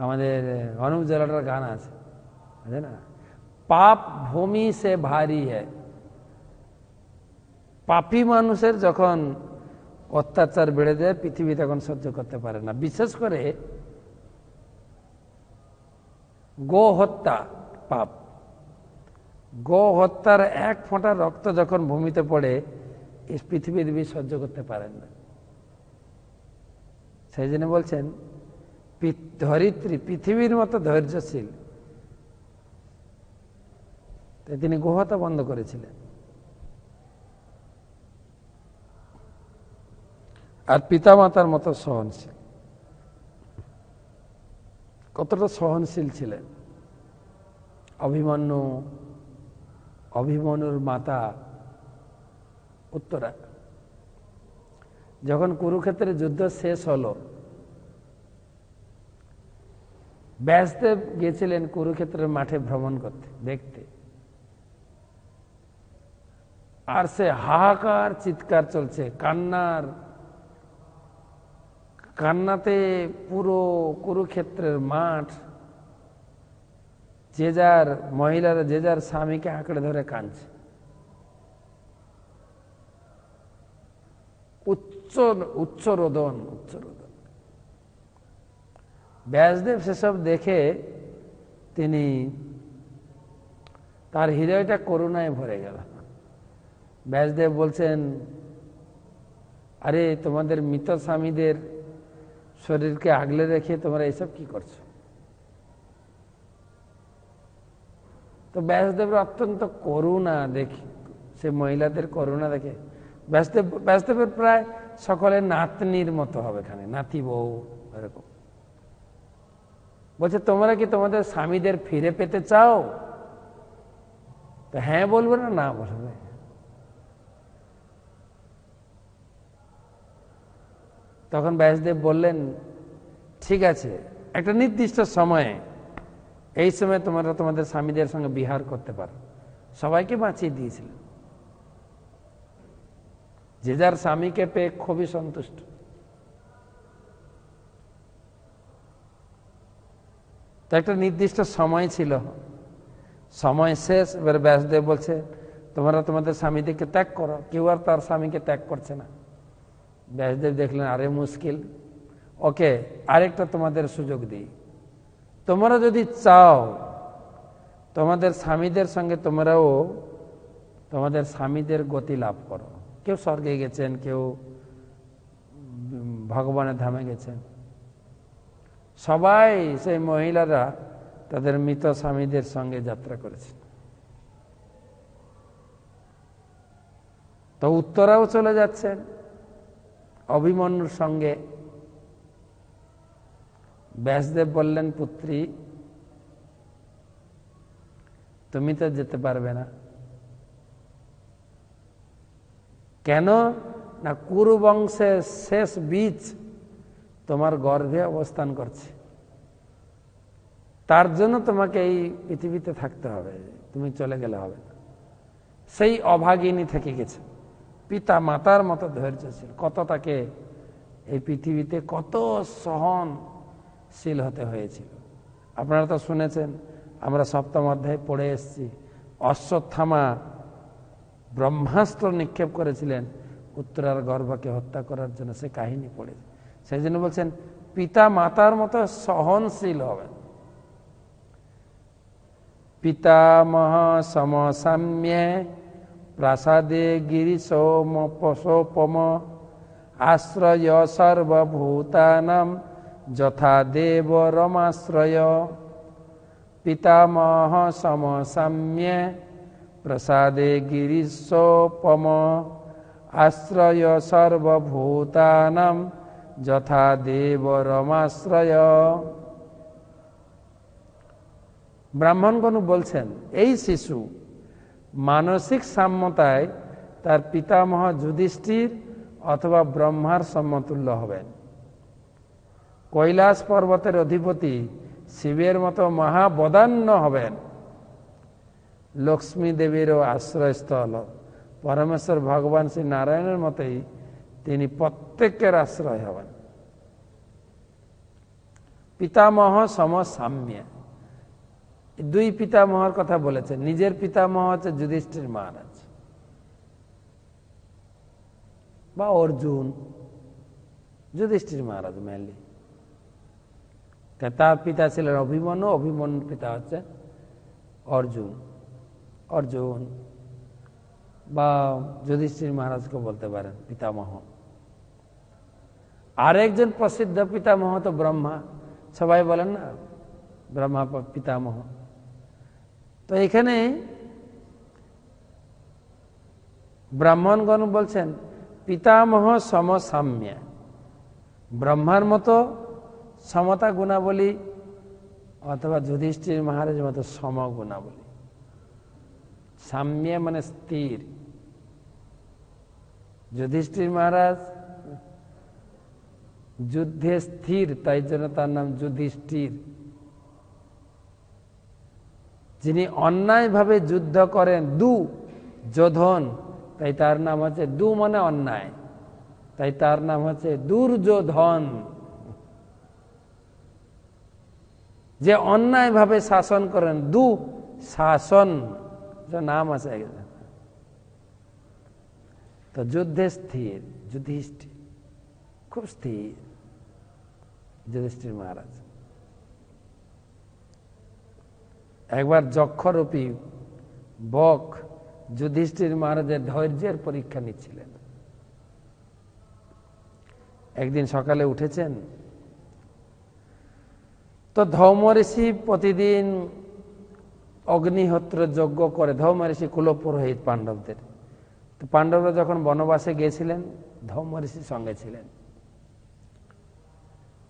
আমাদের অনুপ জেলাটার গান আছে না, পাপ ভূমি সে ভারী হ্যায়। পাপী মানুষের যখন অত্যাচার বেড়ে যায়, পৃথিবী তখন সহ্য করতে পারে না। বিশেষ করে গো হত্যা পাপ, গো হত্যার এক ফোঁটা রক্ত যখন ভূমিতে পড়ে, এই পৃথিবী দেবী সহ্য করতে পারেন না। সেই জন্য বলছেন ধরিত্রী পৃথিবীর মতো ধৈর্যশীল, তাই তিনি গোহত্যা বন্ধ করেছিলেন। আর পিতামাতার মতো সহনশীল, কতটা সহনশীল ছিলেন। অভিমন্যুর মাতা উত্তরা, যখন কুরুক্ষেত্রের যুদ্ধ শেষ হলো, ব্যাসদেব গিয়েছিলেন কুরুক্ষেত্রের মাঠে ভ্রমণ করতে, দেখতে, আর সে হাহাকার চিৎকার চলছে, কান্নাতে পুরো কুরুক্ষেত্রের মাঠ, যে যার মহিলারা যে যার স্বামীকে আঁকড়ে ধরে কাঁদছে, উচ্চ রোদন। ব্যাসদেব সেসব দেখে তিনি, তার হৃদয়টা করুণায় ভরে গেল। ব্যাসদেব বলছেন, আরে তোমাদের মৃত স্বামীদের শরীরকে আগলে রেখে তোমরা এসব কি করছো? তো ব্যাসদেবের অত্যন্ত করুণা দেখি, সে মহিলাদের করুণা দেখে ব্যাসদেবের প্রায় সকলের নাতনির মতো হবে, এখানে নাতি বউ এরকম। বলছে তোমরা কি তোমাদের স্বামীদের ফিরে পেতে চাও? তো হ্যাঁ বলবে না, না বলবে। তখন ব্যাসদেব বললেন, ঠিক আছে, একটা নির্দিষ্ট সময়ে এই সময় তোমরা তোমাদের স্বামীদের সঙ্গে বিহার করতে পারো। সবাইকে বাঁচিয়ে দিয়েছিলেন। যে যার স্বামীকে পেয়ে খুবই সন্তুষ্ট। তো একটা নির্দিষ্ট সময় ছিল, সময় শেষ। এবার ব্যাসদেব বলছে তোমরা তোমাদের স্বামীদেরকে ত্যাগ করো। কেউ আর তার স্বামীকে ত্যাগ করছে না। ব্যাসদেব দেখলেন আরে মুশকিল, ওকে আরেকটা তোমাদের সুযোগ দিই। তোমরা যদি চাও তোমাদের স্বামীদের সঙ্গে তোমরাও তোমাদের স্বামীদের গতি লাভ করো। কেউ স্বর্গে গেছেন, কেউ ভগবানের ধামে গেছেন। সবাই সেই মহিলারা তাদের মৃত স্বামীদের সঙ্গে যাত্রা করেছেন। তো উত্তরাও চলে যাচ্ছেন অভিমন্যুর সঙ্গে। ব্যাসদেব বললেন পুত্রী তুমি তো যেতে পারবে না। কেন না কুরু বংশের শেষ বীজ তোমার গর্ভে অবস্থান করছে, তার জন্য তোমাকে এই পৃথিবীতে থাকতে হবে, তুমি চলে গেলে হবে না। সেই অভাগিনী থেকে গেছে, পিতা মাতার মতো ধৈর্য ছিল। কত তাকে এই পৃথিবীতে কত সহনশীল হতে হয়েছিল। আপনারা তো শুনেছেন, আমরা সপ্তম অধ্যায়ে পড়ে এসেছি, অশ্বত্থামা ব্রহ্মাস্ত্র নিক্ষেপ করেছিলেন উত্তরার গর্ভকে হত্যা করার জন্য। সে কাহিনী পড়েছে। সেই জন্য বলছেন পিতা মাতার মতো সহনশীল হবেন। পিতামহ সমসাম্যে প্রাসাদে গিরিশোপম আশ্রয় সর্বভূতানাম যথা দেব রমাশ্রয়। পিতামহ সমসাম্যে প্রসাদে গিরিশোপম আশ্রয় সর্বভূতানাম যথা দেব রমাশ্রয়। ব্রাহ্মণগণ বলছেন এই শিশু মানসিক সাম্যতায় তার পিতামহ যুধিষ্ঠির অথবা ব্রহ্মার সমতুল্য হবেন। কৈলাস পর্বতের অধিপতি শিবের মতো মহাবদান্য হবেন। লক্ষ্মী দেবীরও আশ্রয়স্থল পরমেশ্বর ভগবান শ্রী নারায়ণের মতোই তিনি প্রত্যেকের আশ্রয় হবেন। পিতামহ সমসাম্য, দুই পিতামহর কথা বলেছেন। নিজের পিতামহ হচ্ছে যুধিষ্ঠির মহারাজ বা অর্জুন, যুধিষ্ঠির মহারাজ মেনলি। তার পিতা ছিলেন অভিমন্যু, অভিমন্যুর পিতা হচ্ছে অর্জুন। অর্জুন বা যুধিষ্ঠির মহারাজকে বলতে পারেন পিতামহ। আরেকজন প্রসিদ্ধ পিতামহ তো ব্রহ্মা, সবাই বলেন না ব্রহ্মা পিতামহ। তো এখানে ব্রাহ্মণগণ বলছেন পিতামহ সমসাম্য, ব্রহ্মার মতো সমতা গুণাবলী অথবা যুধিষ্ঠির মহারাজের মতো সম গুণাবলী। সাম্য মানে স্থির। যুধিষ্ঠির মহারাজ যুদ্ধে স্থির, তাই জন্য তার নাম যুধিষ্ঠির। যিনি অন্যায়ভাবে যুদ্ধ করেন যোধন, তাই তার নাম হচ্ছে মানে অন্যায়, তাই তার নাম হচ্ছে দুর্যোধন। যে অন্যায়ভাবে শাসন করেন শাসন নাম আছে। তো যুদ্ধে স্থির যুধিষ্ঠির, খুব স্থির যুধিষ্ঠির মহারাজ। একবার যক্ষরূপী বক যুধিষ্ঠির মহারাজের ধৈর্যের পরীক্ষা নিচ্ছিলেন। একদিন সকালে উঠেছেন, তো ধৌম ঋষি প্রতিদিন অগ্নিহোত্র যজ্ঞ করে। ধৌম ঋষি কুলপুরোহিত পাণ্ডবদের। তো পাণ্ডবরা যখন বনবাসে গিয়েছিলেন ধৌম ঋষি সঙ্গে ছিলেন।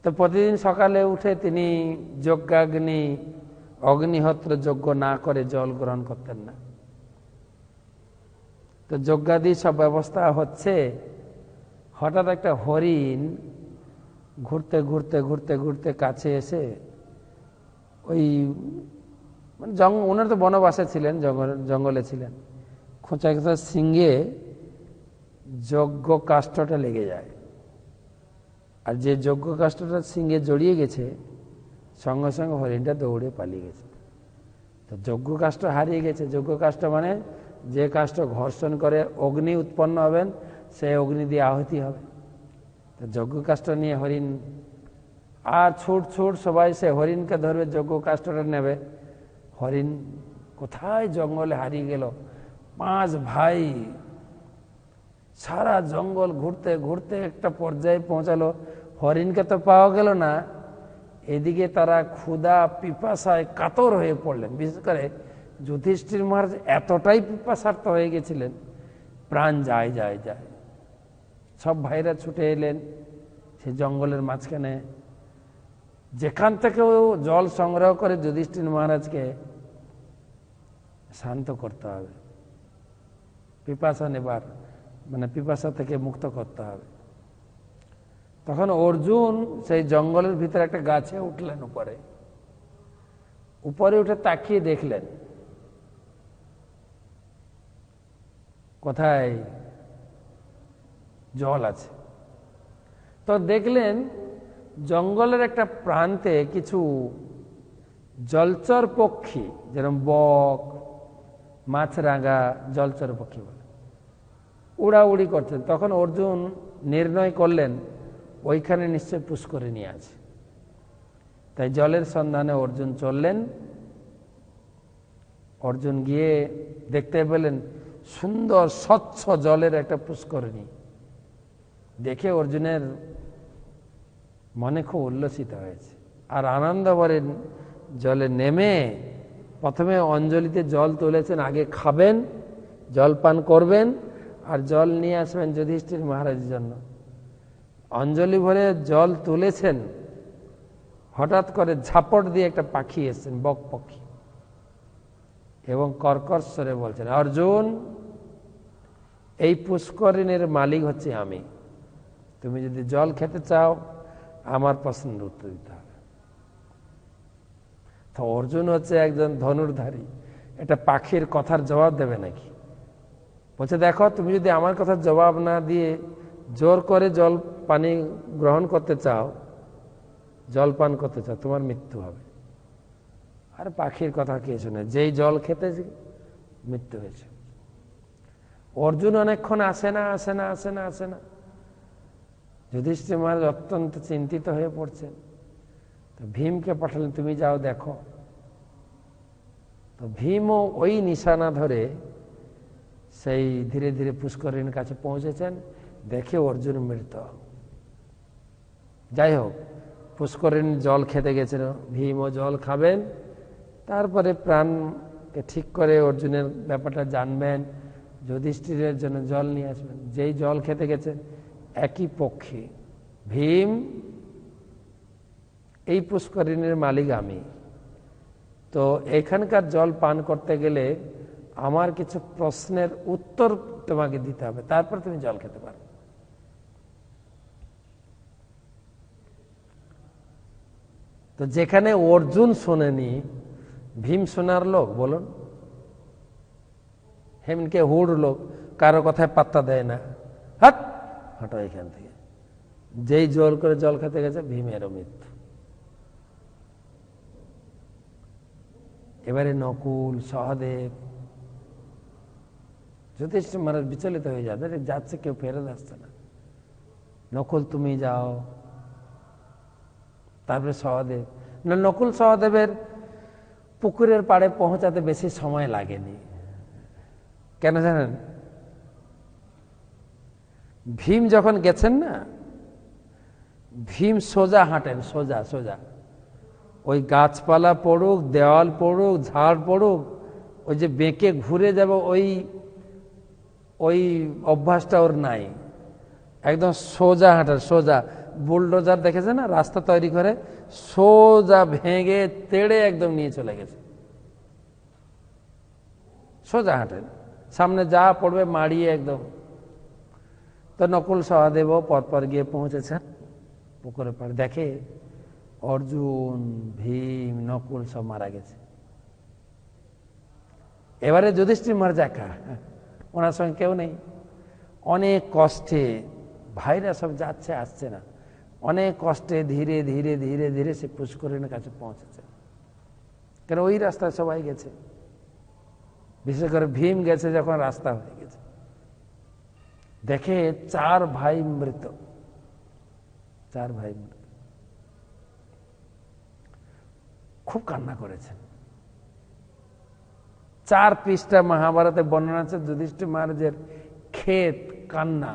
তো প্রতিদিন সকালে উঠে তিনি যজ্ঞাগ্নি অগ্নিহোত্র যজ্ঞ না করে জল গ্রহণ করতেন না। তো যজ্ঞাদি সব ব্যবস্থা হচ্ছে, হঠাৎ একটা হরিণ ঘুরতে ঘুরতে ঘুরতে ঘুরতে কাছে এসে ওই মানে ওনার তো বনবাসে ছিলেন, জঙ্গলে ছিলেন। খোঁচা খোঁচা সিংহে যজ্ঞ কাষ্ঠটা লেগে যায়, আর যে যজ্ঞ কাষ্ঠটা সিংহে জড়িয়ে গেছে সঙ্গে সঙ্গে হরিণটা দৌড়ে পালিয়ে গেছে। তো যজ্ঞ কাষ্ঠ হারিয়ে গেছে। যজ্ঞ কাষ্ঠ মানে যে কাষ্ঠ ঘর্ষণ করে অগ্নি উৎপন্ন হবেন, সেই অগ্নি দিয়ে আহুতি হবে। তো যজ্ঞ কাষ্ঠ নিয়ে হরিণ আর ছুট ছুট সবাই সে হরিণকে ধরবে, যজ্ঞ কাষ্ঠটা নেবে। হরিণ কোথায় জঙ্গলে হারিয়ে গেল। 5 ভাই সারা জঙ্গল ঘুরতে ঘুরতে একটা পর্যায়ে পৌঁছালো, হরিণকে তো পাওয়া গেল না। এদিকে তারা ক্ষুধা পিপাসায় কাতর হয়ে পড়লেন। বিশেষ করে যুধিষ্ঠির মহারাজ এতটাই পিপাসার্থ হয়ে গেছিলেন, প্রাণ যায় যায় যায়। সব ভাইরা ছুটে এলেন সে জঙ্গলের মাঝখানে, যেখান থেকেও জল সংগ্রহ করে যুধিষ্ঠির মহারাজকে শান্ত করতে হবে, পিপাসা নেবার মানে পিপাসা থেকে মুক্ত করতে হবে। তখন অর্জুন সেই জঙ্গলের ভিতরে একটা গাছে উঠলেন, উপরে উঠে তাকিয়ে দেখলেন কোথায় জল আছে। তো দেখলেন জঙ্গলের একটা প্রান্তে কিছু জলচর পক্ষী, যেরকম বক, মাছরাঙা, জলচর পক্ষী বলে, উড়াউড়ি করছেন। তখন অর্জুন নির্ণয় করলেন ওইখানে নিশ্চয় পুষ্করিণী আছে। তাই জলের সন্ধানে অর্জুন চললেন। অর্জুন গিয়ে দেখতে পেলেন সুন্দর স্বচ্ছ জলের একটা পুষ্করিণী। দেখে অর্জুনের মনে খুব উল্লসিত হয়েছে, আর আনন্দ ভরে জলে নেমে প্রথমে অঞ্জলিতে জল তুলেছেন। আগে খাবেন, জল পান করবেন, আর জল নিয়ে আসবেন যুধিষ্ঠির মহারাজের জন্য। অঞ্জলি ভরে জল তুলেছেন, হঠাৎ করে ঝাপট দিয়ে একটা পাখি এসেছেন, বক পাখি, এবং কর্কশ স্বরে বলছেন, অর্জুন, এই পুষ্করিণীর মালিক হচ্ছে আমি। তুমি যদি জল খেতে চাও আমার প্রশ্নের উত্তর দিতে হবে। তো অর্জুন হচ্ছে একজন ধনুর্ধারী, এটা পাখির কথার জবাব দেবে নাকি? বলছে, দেখো, তুমি যদি আমার কথার জবাব না দিয়ে জোর করে জল পানি গ্রহণ করতে চাও, জল পান করতে চাও, তোমার মৃত্যু হবে। আর পাখির কথা কে শুনে? যেই জল খেতে মৃত্যু হয়েছে। অর্জুন অনেকক্ষণ আসে না। যুধিষ্ঠির মহারাজ অত্যন্ত চিন্তিত হয়ে পড়ছেন। তো ভীমকে পাঠালেন, তুমি যাও দেখো। তো ভীমও ওই নিশানা ধরে সেই ধীরে ধীরে পুষ্করিণীর কাছে পৌঁছেছেন। দেখে অর্জুন মৃত। যাই হোক, পুষ্করিণী জল খেতে গেছেন, ভীমও জল খাবেন, তারপরে প্রাণকে ঠিক করে অর্জুনের ব্যাপারটা জানবেন, যুধিষ্ঠিরের জন্য জল নিয়ে আসবেন। যেই জল খেতে গেছে একই পক্ষী, ভীম, এই পুষ্করিণীর মালিক আমি। তো এখানকার জল পান করতে গেলে আমার কিছু প্রশ্নের উত্তর তোমাকে দিতে হবে, তারপর তুমি জল খেতে পারো। তো যেখানে অর্জুন শোনেনি, ভীম শোনার লোক? বলুন, হেমকে হুড় লোক, কারো কথায় পাত্তা দেয় না, হাঁটো এখান থেকে। যেই জোর করে জল খেতে গেছে, ভীমেরও মৃত্যু। এবারে নকুল, সহদেব, যুধিষ্ঠির মহারাজ বিচলিত হয়ে যাচ্ছে, কেউ ফেরত আসছে না। নকুল, তুমি যাও। তারপরে সহদেব, নকুল সহদেবের পুকুরের পাড়ে পৌঁছাতে বেশি সময় লাগেনি। কেন জানেন? ভীম যখন গেছেন না, ভীম সোজা হাঁটেন, সোজা। ওই গাছপালা পড়ুক, দেওয়াল পড়ুক, ঝাড় পড়ুক, ওই যে বেঁকে ঘুরে যাবে ওই অভ্যাসটা ওর নাই। একদম সোজা হাঁটার, সোজা। বুলডোজার দেখেছে না, রাস্তা তৈরি করে সোজা ভেঙে তেড়ে একদম নিয়ে চলে গেছে। সোজা হাঁটেন, সামনে যা পড়বে মারিয়ে একদম। তো নকুল সহদেবও পরপর গিয়ে পৌঁছেছেন পুকুরের পাড়ে। দেখে অর্জুন, ভীম, নকুল সব মারা গেছে। এবারে যুধিষ্ঠির মহারাজ একা, ওনার সঙ্গে কেউ নেই। অনেক কষ্টে, ভাইরা সব যাচ্ছে আসছে না, অনেক কষ্টে ধীরে ধীরে ধীরে ধীরে সে পুষ্করিণীর কাছে পৌঁছেছে। কেন ওই রাস্তায় সবাই গেছে, বিশেষ করে ভীম গেছে যখন রাস্তা হয়ে গেছে, দেখে 4 ভাই মৃত, 4 ভাই মৃত। খুব কান্না করেছেন। 4 পৃষ্ঠা মহাভারতে বর্ণনা আছে যুধিষ্ঠির মহারাজের ক্ষেত কান্না,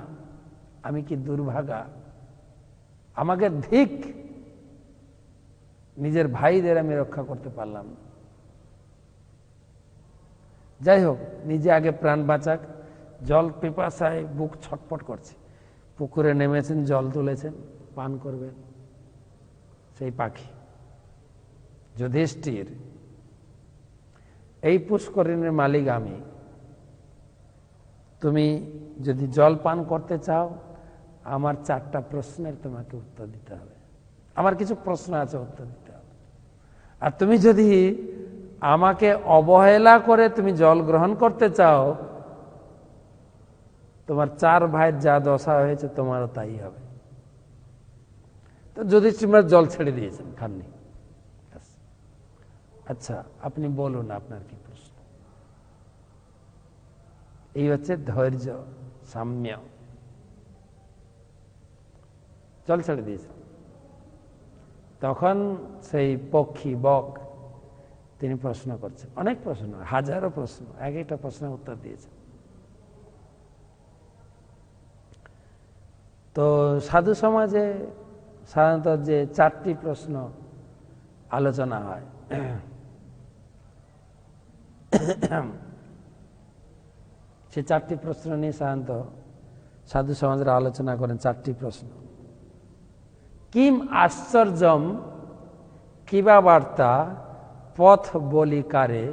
আমি কি দুর্ভাগা, আমাকে ধিক, নিজের ভাইদের আমি রক্ষা করতে পারলাম না। যাই হোক, নিজে আগে প্রাণ বাঁচাক, জল পিপাসায় বুক ছটফট করছে, পুকুরে নেমেছেন, জল তুলেছেন, পান করবেন। সেই পাখি যুধিষ্ঠির, এই পুষ্করিণীর মালিক আমি, তুমি যদি জল পান করতে চাও আমার 4টা প্রশ্নের তোমাকে উত্তর দিতে হবে, আমার কিছু প্রশ্ন আছে উত্তর দিতে হবে। আর তুমি যদি আমাকে অবহেলা করে তুমি জল গ্রহণ করতে চাও, তোমার 4 ভাইয়ের যা দশা হয়েছে তোমারও তাই হবে। তো যুধিষ্ঠির মহারাজ জল ছেড়ে দিয়েছেন, খাননি। আচ্ছা, আপনি বলুন আপনার কি প্রশ্ন। এই হচ্ছে ধৈর্য, সাম্য। জল ছেড়ে দিয়েছেন। তখন সেই পক্ষী বক তিনি প্রশ্ন করছেন, অনেক প্রশ্ন, হাজারো প্রশ্ন, এক একটা প্রশ্নের উত্তর দিয়েছেন। তো সাধু সমাজে সাধারণত যে 4টি প্রশ্ন আলোচনা হয়, সে 4টি প্রশ্ন নিয়ে সাধারণত সাধু সমাজের আলোচনা করেন। 4টি প্রশ্ন। কিম আশ্চর্যম কিবা বার্তা পথ বলি কারে,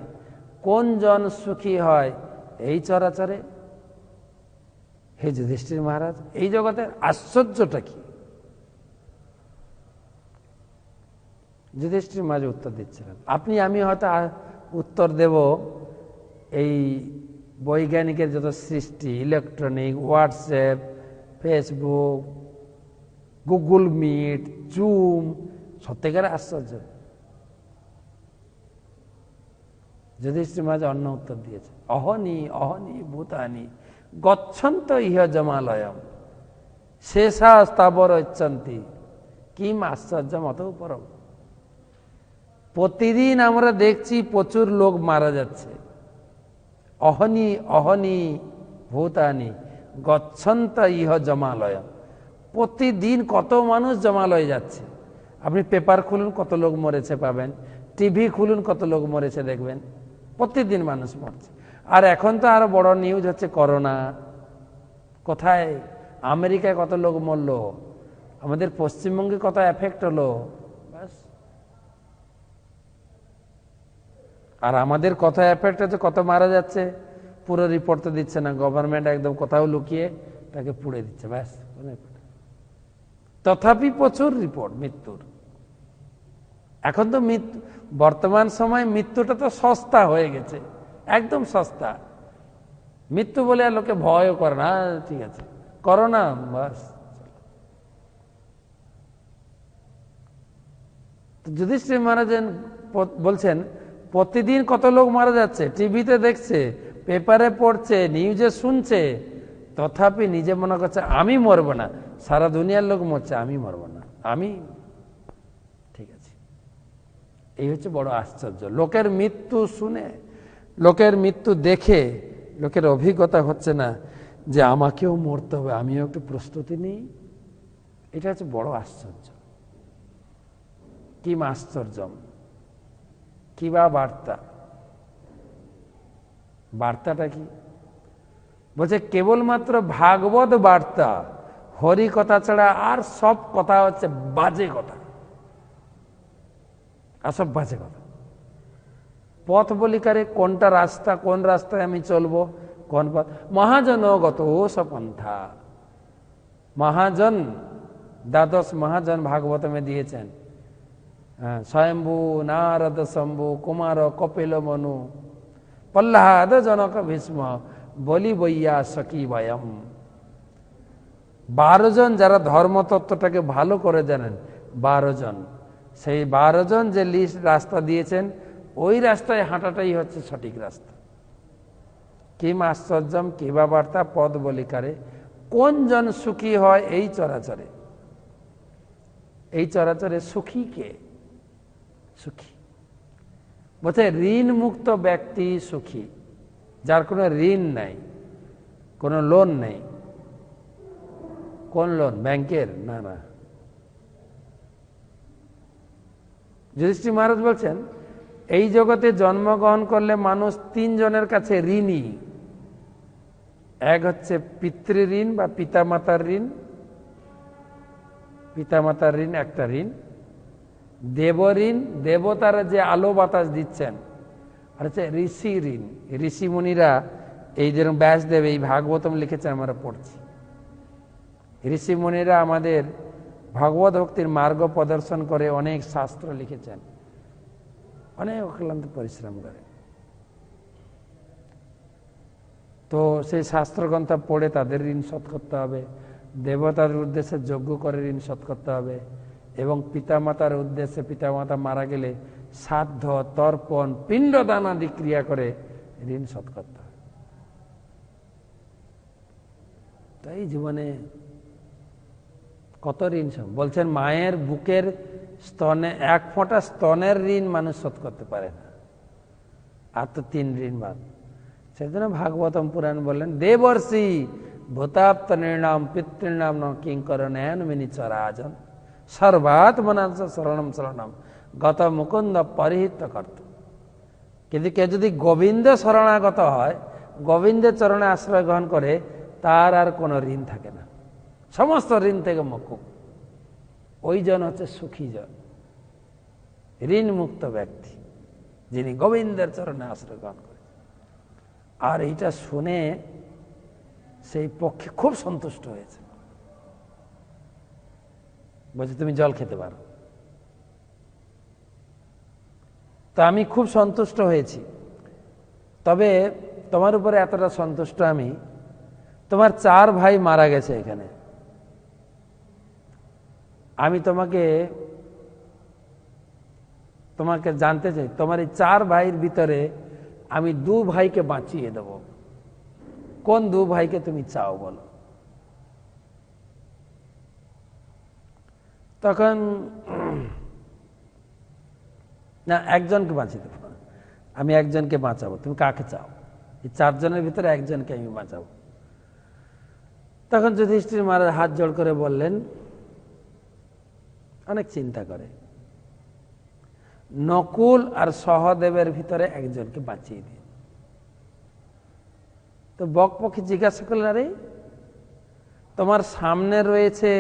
কোন জন সুখী হয় এই চরাচরে। হে যুধিষ্ঠির মহারাজ, এই জগতের আশ্চর্যটা কি? যুধিষ্ঠির মহারাজ উত্তর দিচ্ছিলেন। আপনি আমি হয়তো উত্তর দেব এই বৈজ্ঞানিকের যত সৃষ্টি, electronic, WhatsApp, Facebook, Google Meet, Zoom, সত্যিকার আশ্চর্য। যুধিষ্ঠির মহারাজ অন্য উত্তর দিয়েছে, অহনি অহনি ভূতানি গচ্ছন্ত ইহ জমালয়ম শেষা স্থাবর ইচ্ছন্তি কিম আশ্চর্যম অতঃ পরম। প্রতিদিন আমরা দেখছি প্রচুর লোক মারা যাচ্ছে। অহনি অহনি ভূতানি গচ্ছন্ত ইহ জমালয়ম, প্রতিদিন কত মানুষ জমালয়ে যাচ্ছে। আপনি পেপার খুলুন, কত লোক মরেছে পাবেন, টিভি খুলুন, কত লোক মরেছে দেখবেন, প্রতিদিন মানুষ মরছে। আর এখন তো আরো বড় নিউজ হচ্ছে করোনা। কোথায় আমেরিকায় কত লোক মরলো, আমাদের পশ্চিমবঙ্গে কত এফেক্ট হলো, ব্যাস। আর আমাদের কত এফেক্ট হচ্ছে, কত মারা যাচ্ছে, পুরো রিপোর্ট তো দিচ্ছে না গভর্নমেন্ট, একদম কোথাও লুকিয়ে তাকে পুড়ে দিচ্ছে, ব্যাস। তথাপি প্রচুর রিপোর্ট মৃত্যুর। এখন তো বর্তমান সময় মৃত্যুটা তো সস্তা হয়ে গেছে, একদম সস্তা। মৃত্যু বলে আর লোকে ভয়ও করে না, ঠিক আছে করোনা, বাস। যুধিষ্ঠির মহারাজ বলছেন প্রতিদিন কত লোক মারা যাচ্ছে, টিভিতে দেখছে, পেপারে পড়ছে, নিউজে শুনছে, তথাপি নিজে মনে করছে আমি মরবো না, সারা দুনিয়ার লোক মরছে, আমি মরবো না, আমি ঠিক আছে। এই হচ্ছে বড় আশ্চর্য। লোকের মৃত্যু শুনে, লোকের মৃত্যু দেখে লোকের অভিজ্ঞতা হচ্ছে না যে আমাকেও মরতে হবে, আমিও একটু প্রস্তুতি নিই। এটা হচ্ছে বড় আশ্চর্য। কিম আশ্চর্যম কিবা বার্তা, বার্তাটা কি বলছে? কেবলমাত্র ভাগবত বার্তা, হরি কথা ছাড়া আর সব কথা হচ্ছে বাজে কথা, আর সব বাজে কথা। পথ বলিকারে কোনটা রাস্তা, কোন রাস্তায় আমি চলবো, কোন পথ। মহাজনগত সপন্থা, মহাজন, দ্বাদশ মহাজন ভাগবত में দিয়েছেন। স্বয়ম্ভু, নারদ, শম্ভু, কুমার, কপিল, মনু, প্রহ্লাদ জনক ভীষ্ম বলি বইয়া সখী বয়ম। 12 জন যারা ধর্মতত্ত্বটাকে ভালো করে জানেন, 12 জন, সেই 12 জন যে লিস্ট রাস্তা দিয়েছেন, ওই রাস্তায় হাঁটাটাই হচ্ছে সঠিক রাস্তা। কিম আশ্চর্যম কিবা বার্তা পদ বলিকারে, কোন জন সুখী হয় এই চরাচরে? এই চরাচরে সুখী কে? সুখী বলছে ঋণ মুক্ত ব্যক্তি সুখী, যার কোনো ঋণ নাই, কোনো লোন নেই। কোন লোন? ব্যাংকের? না না। যুধিষ্ঠির মহারাজ বলছেন এই জগতে জন্মগ্রহণ করলে মানুষ 3 জনের কাছে ঋণী। এক হচ্ছে পিতৃঋণ বা পিতামাতার ঋণ, পিতামাতার ঋণ একটা ঋণ। দেবঋণ, দেবতারা যে আলো বাতাস দিচ্ছেন। আর হচ্ছে ঋষি ঋণ, ঋষি মুনিরা এই যেরকম ব্যাসদেব এই ভাগবতম লিখেছেন, আমরা পড়ছি। ঋষি মুনিরা আমাদের ভগবত ভক্তির মার্গ প্রদর্শন করে অনেক শাস্ত্র লিখেছেন, অনেক অক্লান্ত পরিশ্রম করে। তো সেই শাস্ত্রগ্রন্থ পড়ে তাদের ঋণ শোধ করতে হবে, দেবতার উদ্দেশ্যে যজ্ঞ করে ঋণ শোধ করতে হবে, এবং পিতামাতার উদ্দেশ্যে পিতামাতা মারা গেলে শ্রাদ্ধ, তর্পণ, পিণ্ডদান আদি ক্রিয়া করে ঋণ শোধ করতে হবে। তাই জীবনে কত ঋণ বলছেন, মায়ের বুকের স্তনে 1 ফোঁটা স্তনের ঋণ মানুষ শোধ করতে পারে না, আর তো 3 ঋণ বাদ। সেজন্য ভাগবতম পুরাণ বললেন, দেবর্ষি ভূতাপ্ত নির্ণাম পিতৃণাম ন কিঙ্কর নয়ন মিনি চরাজন সর্বাত্মনাংশ শরণম শরণম গত মুকুন্দ পরিহিত কর্ত। কিন্তু কেউ যদি গোবিন্দ শরণাগত হয়, গোবিন্দের চরণে আশ্রয় গ্রহণ করে, তার আর কোনো ঋণ থাকে না, সমস্ত ঋণ থেকে মুকুব। ওই জন হচ্ছে সুখী জন, ঋণ মুক্ত ব্যক্তি, যিনি গোবিন্দের চরণে আশ্রয় গ্রহণ করে। আর এইটা শুনে সেই পক্ষে খুব সন্তুষ্ট হয়েছে, বলছে তুমি জল খেতে পারো। তো আমি খুব সন্তুষ্ট হয়েছি, তবে তোমার উপরে এতটা সন্তুষ্ট আমি, তোমার 4 ভাই মারা গেছে এখানে, আমি তোমাকে জানতে চাই, তোমার এই 4 ভাইয়ের ভিতরে আমি 2 ভাইকে বাঁচিয়ে দেব, কোন 2 ভাইকে তুমি চাও বলো? তখন না, একজনকে বাঁচিয়ে দেবো, আমি একজনকে বাঁচাবো, তুমি কাকে চাও? এই 4 জনের ভিতরে একজনকে আমি বাঁচাবো। তখন যুধিষ্ঠির মহারাজ হাত জোড় করে বললেন, অনেক চিন্তা করে, নকুল আর সহদেবের ভিতরে একজনকে বাঁচিয়ে দিন। তো বকপক্ষী জিজ্ঞাসা করলেন, আরে তোমার সামনে রয়েছে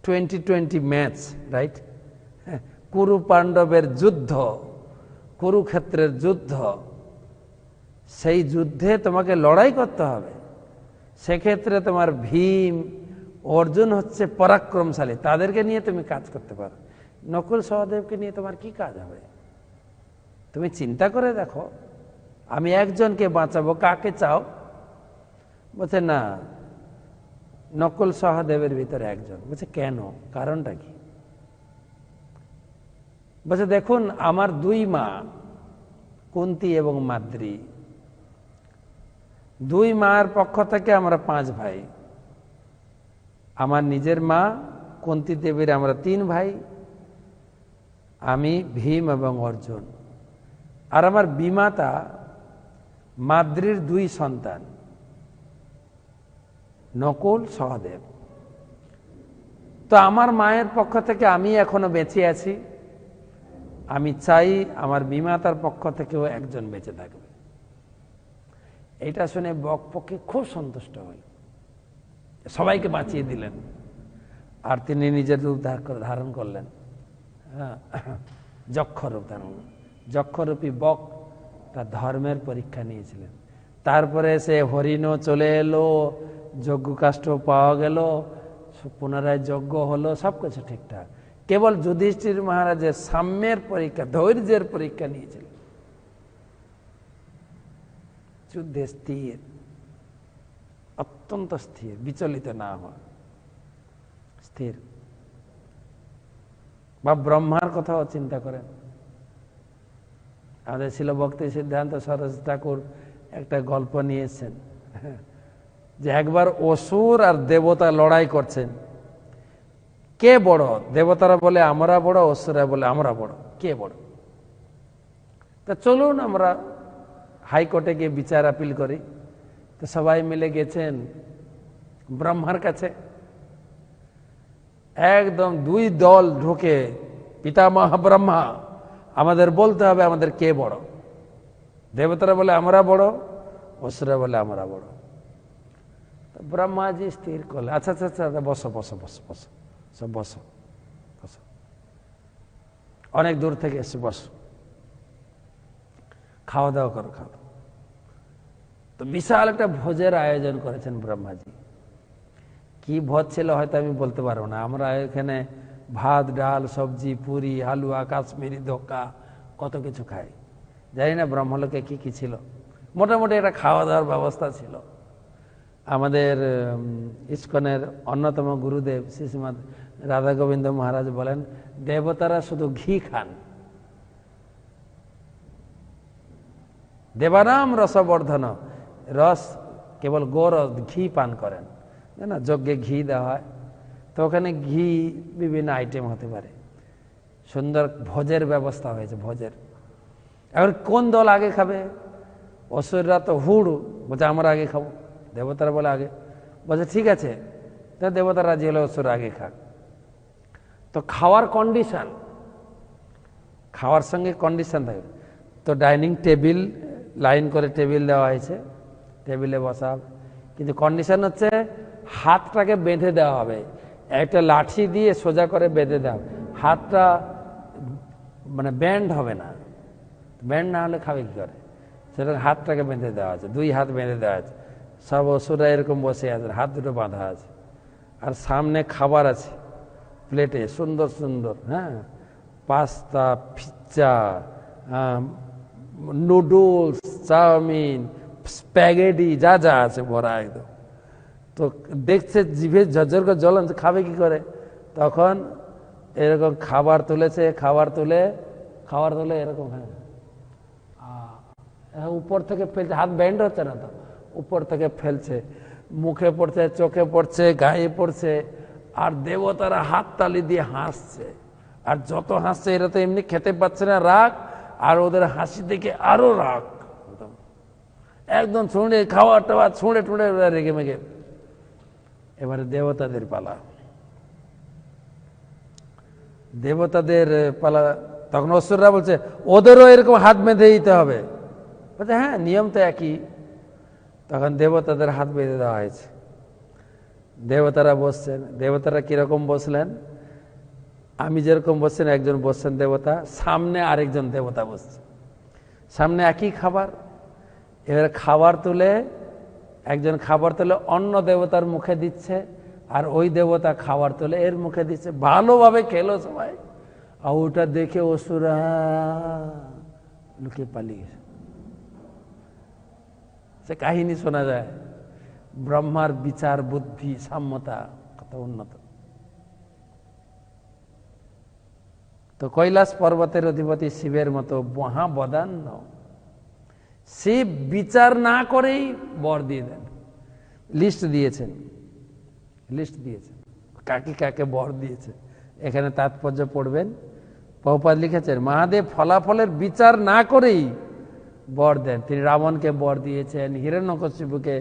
2020 ম্যাচ, রাইট? কুরু পাণ্ডবের যুদ্ধ, কুরুক্ষেত্রের যুদ্ধ, সেই যুদ্ধে তোমাকে লড়াই করতে হবে। সেক্ষেত্রে তোমার ভীম, অর্জুন হচ্ছে পরাক্রমশালী, তাদেরকে নিয়ে তুমি কাজ করতে পারো। নকুল সহদেবকে নিয়ে তোমার কি কাজ হবে? তুমি চিন্তা করে দেখো, আমি একজনকে বাঁচাবো, কাকে চাও? বলছে না, নকুল সহদেবের ভিতরে একজন। বলছে কেন, কারণটা কি? বলছে দেখুন, আমার 2 মা, কুন্তী এবং মাদ্রী, 2 মায়ের পক্ষ থেকে আমরা 5 ভাই। আমার নিজের মা কুন্তী দেবীর আমরা 3 ভাই, আমি, ভীম এবং অর্জুন। আর আমার বিমাতা মাদ্রীর 2 সন্তান, নকুল, সহদেব। তো আমার মায়ের পক্ষ থেকে আমি এখনো বেঁচে আছি, আমি চাই আমার বিমাতার পক্ষ থেকেও একজন বেঁচে থাকবে। এটা শুনে বকপক্ষী খুব সন্তুষ্ট হল, সবাইকে বাঁচিয়ে দিলেন। আর তিনি নিজের রূপ ধারণ করলেন, যক্ষ রূপ ধারণ। যক্ষরূপী বক তার ধর্মের পরীক্ষা নিয়েছিলেন। তারপরে সে হরিণও চলে এলো, যজ্ঞকাষ্ঠ পাওয়া গেল, পুনরায় যজ্ঞ হলো, সবকিছু ঠিকঠাক। কেবল যুধিষ্ঠির মহারাজের সাম্যের পরীক্ষা, ধৈর্যের পরীক্ষা নিয়েছিলেন। যুদ্ধে স্থির, অত্যন্ত স্থির, বিচলিত না হওয়া, স্থির। বা ব্রহ্মার কথাও চিন্তা করেন। আমাদের ছিল ভক্তি সিদ্ধান্ত সরস্বতী ঠাকুর একটা গল্প নিয়েছেন যে একবার অসুর আর দেবতা লড়াই করছেন, কে বড়? দেবতারা বলে আমরা বড়, অসুরা বলে আমরা বড়, কে বড়? তা চলুন আমরা হাইকোর্টে গিয়ে বিচার আপিল করি। তো সবাই মিলে গেছেন ব্রহ্মার কাছে। একদম দুই দল ঢুকে, পিতামহ ব্রহ্মা, আমাদের বলতে হবে আমাদের কে বড়। দেবতারা বলে আমরা বড়, অসুরা বলে আমরা বড়। তো ব্রহ্মাজি স্থির করলে, আচ্ছা আচ্ছা আচ্ছা, বসো বসো বসো বসো, সব বসো বসো, অনেক দূর থেকে এসে বসো, খাওয়া দাওয়া করো, খাওয়া। তো বিশাল একটা ভোজের আয়োজন করেছেন ব্রহ্মাজি। কি ভোজ ছিল হয়তো আমি বলতে পারবো না। আমরা এখানে ভাত, ডাল, সবজি, পুরি, হালুয়া, কাশ্মীরি ধোকা, কত কিছু খাই। জানি না ব্রহ্মলোকে কি কি ছিল। মোটামুটি একটা খাওয়া দাওয়ার ব্যবস্থা ছিল। আমাদের ইস্কনের অন্যতম গুরুদেব শ্রীশ্রীমৎ রাধা গোবিন্দ মহারাজ বলেন, দেবতারা শুধু ঘি খান, দেবানাম রসবর্ধন, রস কেবল গোরস, ঘি পান করেন না, যজ্ঞে ঘি দেওয়া হয়। তো ওখানে ঘি বিভিন্ন আইটেম হতে পারে। সুন্দর ভোজের ব্যবস্থা হয়েছে, ভোজের। এখন কোন দল আগে খাবে? অসুররা তো হুড় বলছে আমরা আগে খাবো, দেবতারা বলে আগে। বলছে ঠিক আছে, তো দেবতারা রাজি হলে অসুর আগে খাক। তো খাওয়ার কন্ডিশন, খাওয়ার সঙ্গে কন্ডিশন থাকে। তো ডাইনিং টেবিল, লাইন করে টেবিল দেওয়া হয়েছে, টেবিলে বসা। কিন্তু কন্ডিশন হচ্ছে হাতটাকে বেঁধে দেওয়া হবে, একটা লাঠি দিয়ে সোজা করে বেঁধে দেওয়া হবে। হাতটা মানে ব্যান্ড হবে না, ব্যান্ড না হলে খাবে কি করে? সেটা হাতটাকে বেঁধে দেওয়া আছে, দুই হাত বেঁধে দেওয়া আছে। সব অসুরা এরকম বসে আছে, হাত দুটো বাঁধা আছে। আর সামনে খাবার আছে প্লেটে, সুন্দর সুন্দর, হ্যাঁ, pasta, pizza, noodles, chow mein, spaghetti, যা যা আছে ভরা একদম। তো দেখছে জিভে ঝরঝর করে জল, খাবে কি করে? তখন এরকম খাবার তুলেছে, খাবার তুলে এরকম, হ্যাঁ, উপর থেকে ফেলছে, হাত ব্যান্ড হচ্ছে না তো, উপর থেকে ফেলছে, মুখে পড়ছে, চোখে পড়ছে, গায়ে পড়ছে। আর দেবতারা হাত তালি দিয়ে হাসছে। আর যত হাসছে, এরা তো এমনি খেতে পাচ্ছে না, রাগ, আর ওদের হাসি দেখে আরো রাগ, একদম ছুঁড়ে খাওয়া টাওয়া ছুঁড়ে টুঁড়ে রেগে মেগে। এবারে দেবতাদের পালা, দেবতাদের পালা। তখন অসুররা বলছে ওদেরও এরকম হাত বেঁধে দিতে হবে। বলছে হ্যাঁ, নিয়ম তো একই। তখন দেবতাদের হাত বেঁধে দেওয়া হয়েছে। দেবতারা বসছেন। দেবতারা কিরকম বসলেন? আমি যেরকম বসছেন, একজন বসছেন দেবতা, সামনে আরেকজন দেবতা বসছে, সামনে একই খাবার। এবার খাবার তুলে, একজন খাবার তুলে অন্য দেবতার মুখে দিচ্ছে, আর ওই দেবতা খাবার তুলে এর মুখে দিচ্ছে। ভালোভাবে খেলো সবাই। আর ওটা দেখে অসুরা লুকিয়ে পালিয়ে গেছে। সে কাহিনী শোনা যায়। ব্রহ্মার বিচার বুদ্ধি, সাম্যতা কত উন্নত। তো কৈলাস পর্বতের অধিপতি শিবের মতো মহাবদান্য শিব বিচার না করেই বর দিয়ে দেন। লিস্ট দিয়েছেন, কাকে কাকে বর দিয়েছে। এখানে তাৎপর্য পড়বেন। প্রভুপাদ লিখেছেন, মহাদেব ফলাফলের বিচার না করেই বর দেন। তিনি রাবণকে বর দিয়েছেন, হিরণ্যকশিপুকে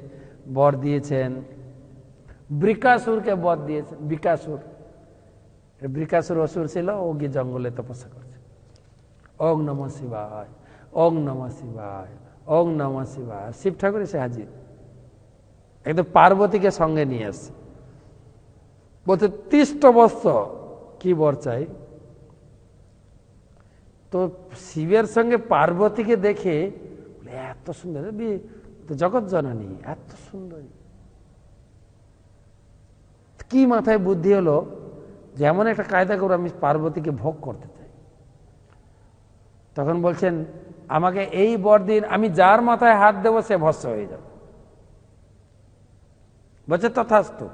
বর দিয়েছেন, বৃকাসুরকে বর দিয়েছেন। বৃকাসুর অসুর ছিল, ও গিয়ে জঙ্গলে তপস্যা করছে। ওং নমঃ শিবায়, ওং নমঃ শিবায়, ওং নমঃ শিবায়। শিব ঠাকুর এসে হাজির, একদম পার্বতীকে সঙ্গে নিয়ে আসছে। বলছে 30টা বৎসর কি বর চাই? তো শিবের সঙ্গে পার্বতীকে দেখে এত সুন্দর, জগৎ জননী এত সুন্দরী, কি মাথায় বুদ্ধি হলো যেমন একটা কায়দা করে আমি পার্বতীকে ভোগ করতে চাই। তখন বলছেন আমাকে এই বর দিন, আমি যার মাথায় হাত দেবো সে ভস্ম হয়ে যাবে। বলছে তথাস্তু,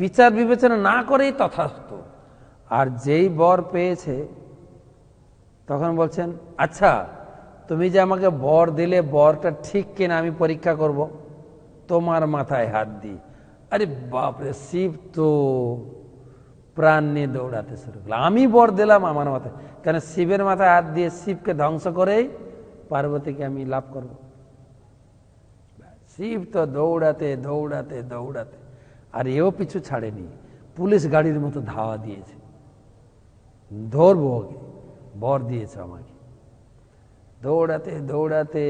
বিচার বিবেচনা না করেই তথাস্তু। আর যেই বর পেয়েছে তখন বলছেন, আচ্ছা তুমি যে আমাকে বর দিলে বরটা ঠিক কিনা আমি পরীক্ষা করব, তোমার মাথায় হাত দিই। আরে বাপরে, শিব তো প্রাণ নিয়ে দৌড়াতে শুরু করলো, আমি বর দিলাম আমার মাথায়, কেন শিবের মাথায় হাত দিয়ে শিবকে ধ্বংস করেই পার্বতীকে আমি লাভ করব। শিব তো দৌড়াতে দৌড়াতে দৌড়াতে, আর এও পিছু ছাড়েনি, পুলিশ গাড়ির মতো ধাওয়া দিয়েছে, ধরবো ওকে, বর দিয়েছে আমাকে। দৌড়াতে দৌড়াতে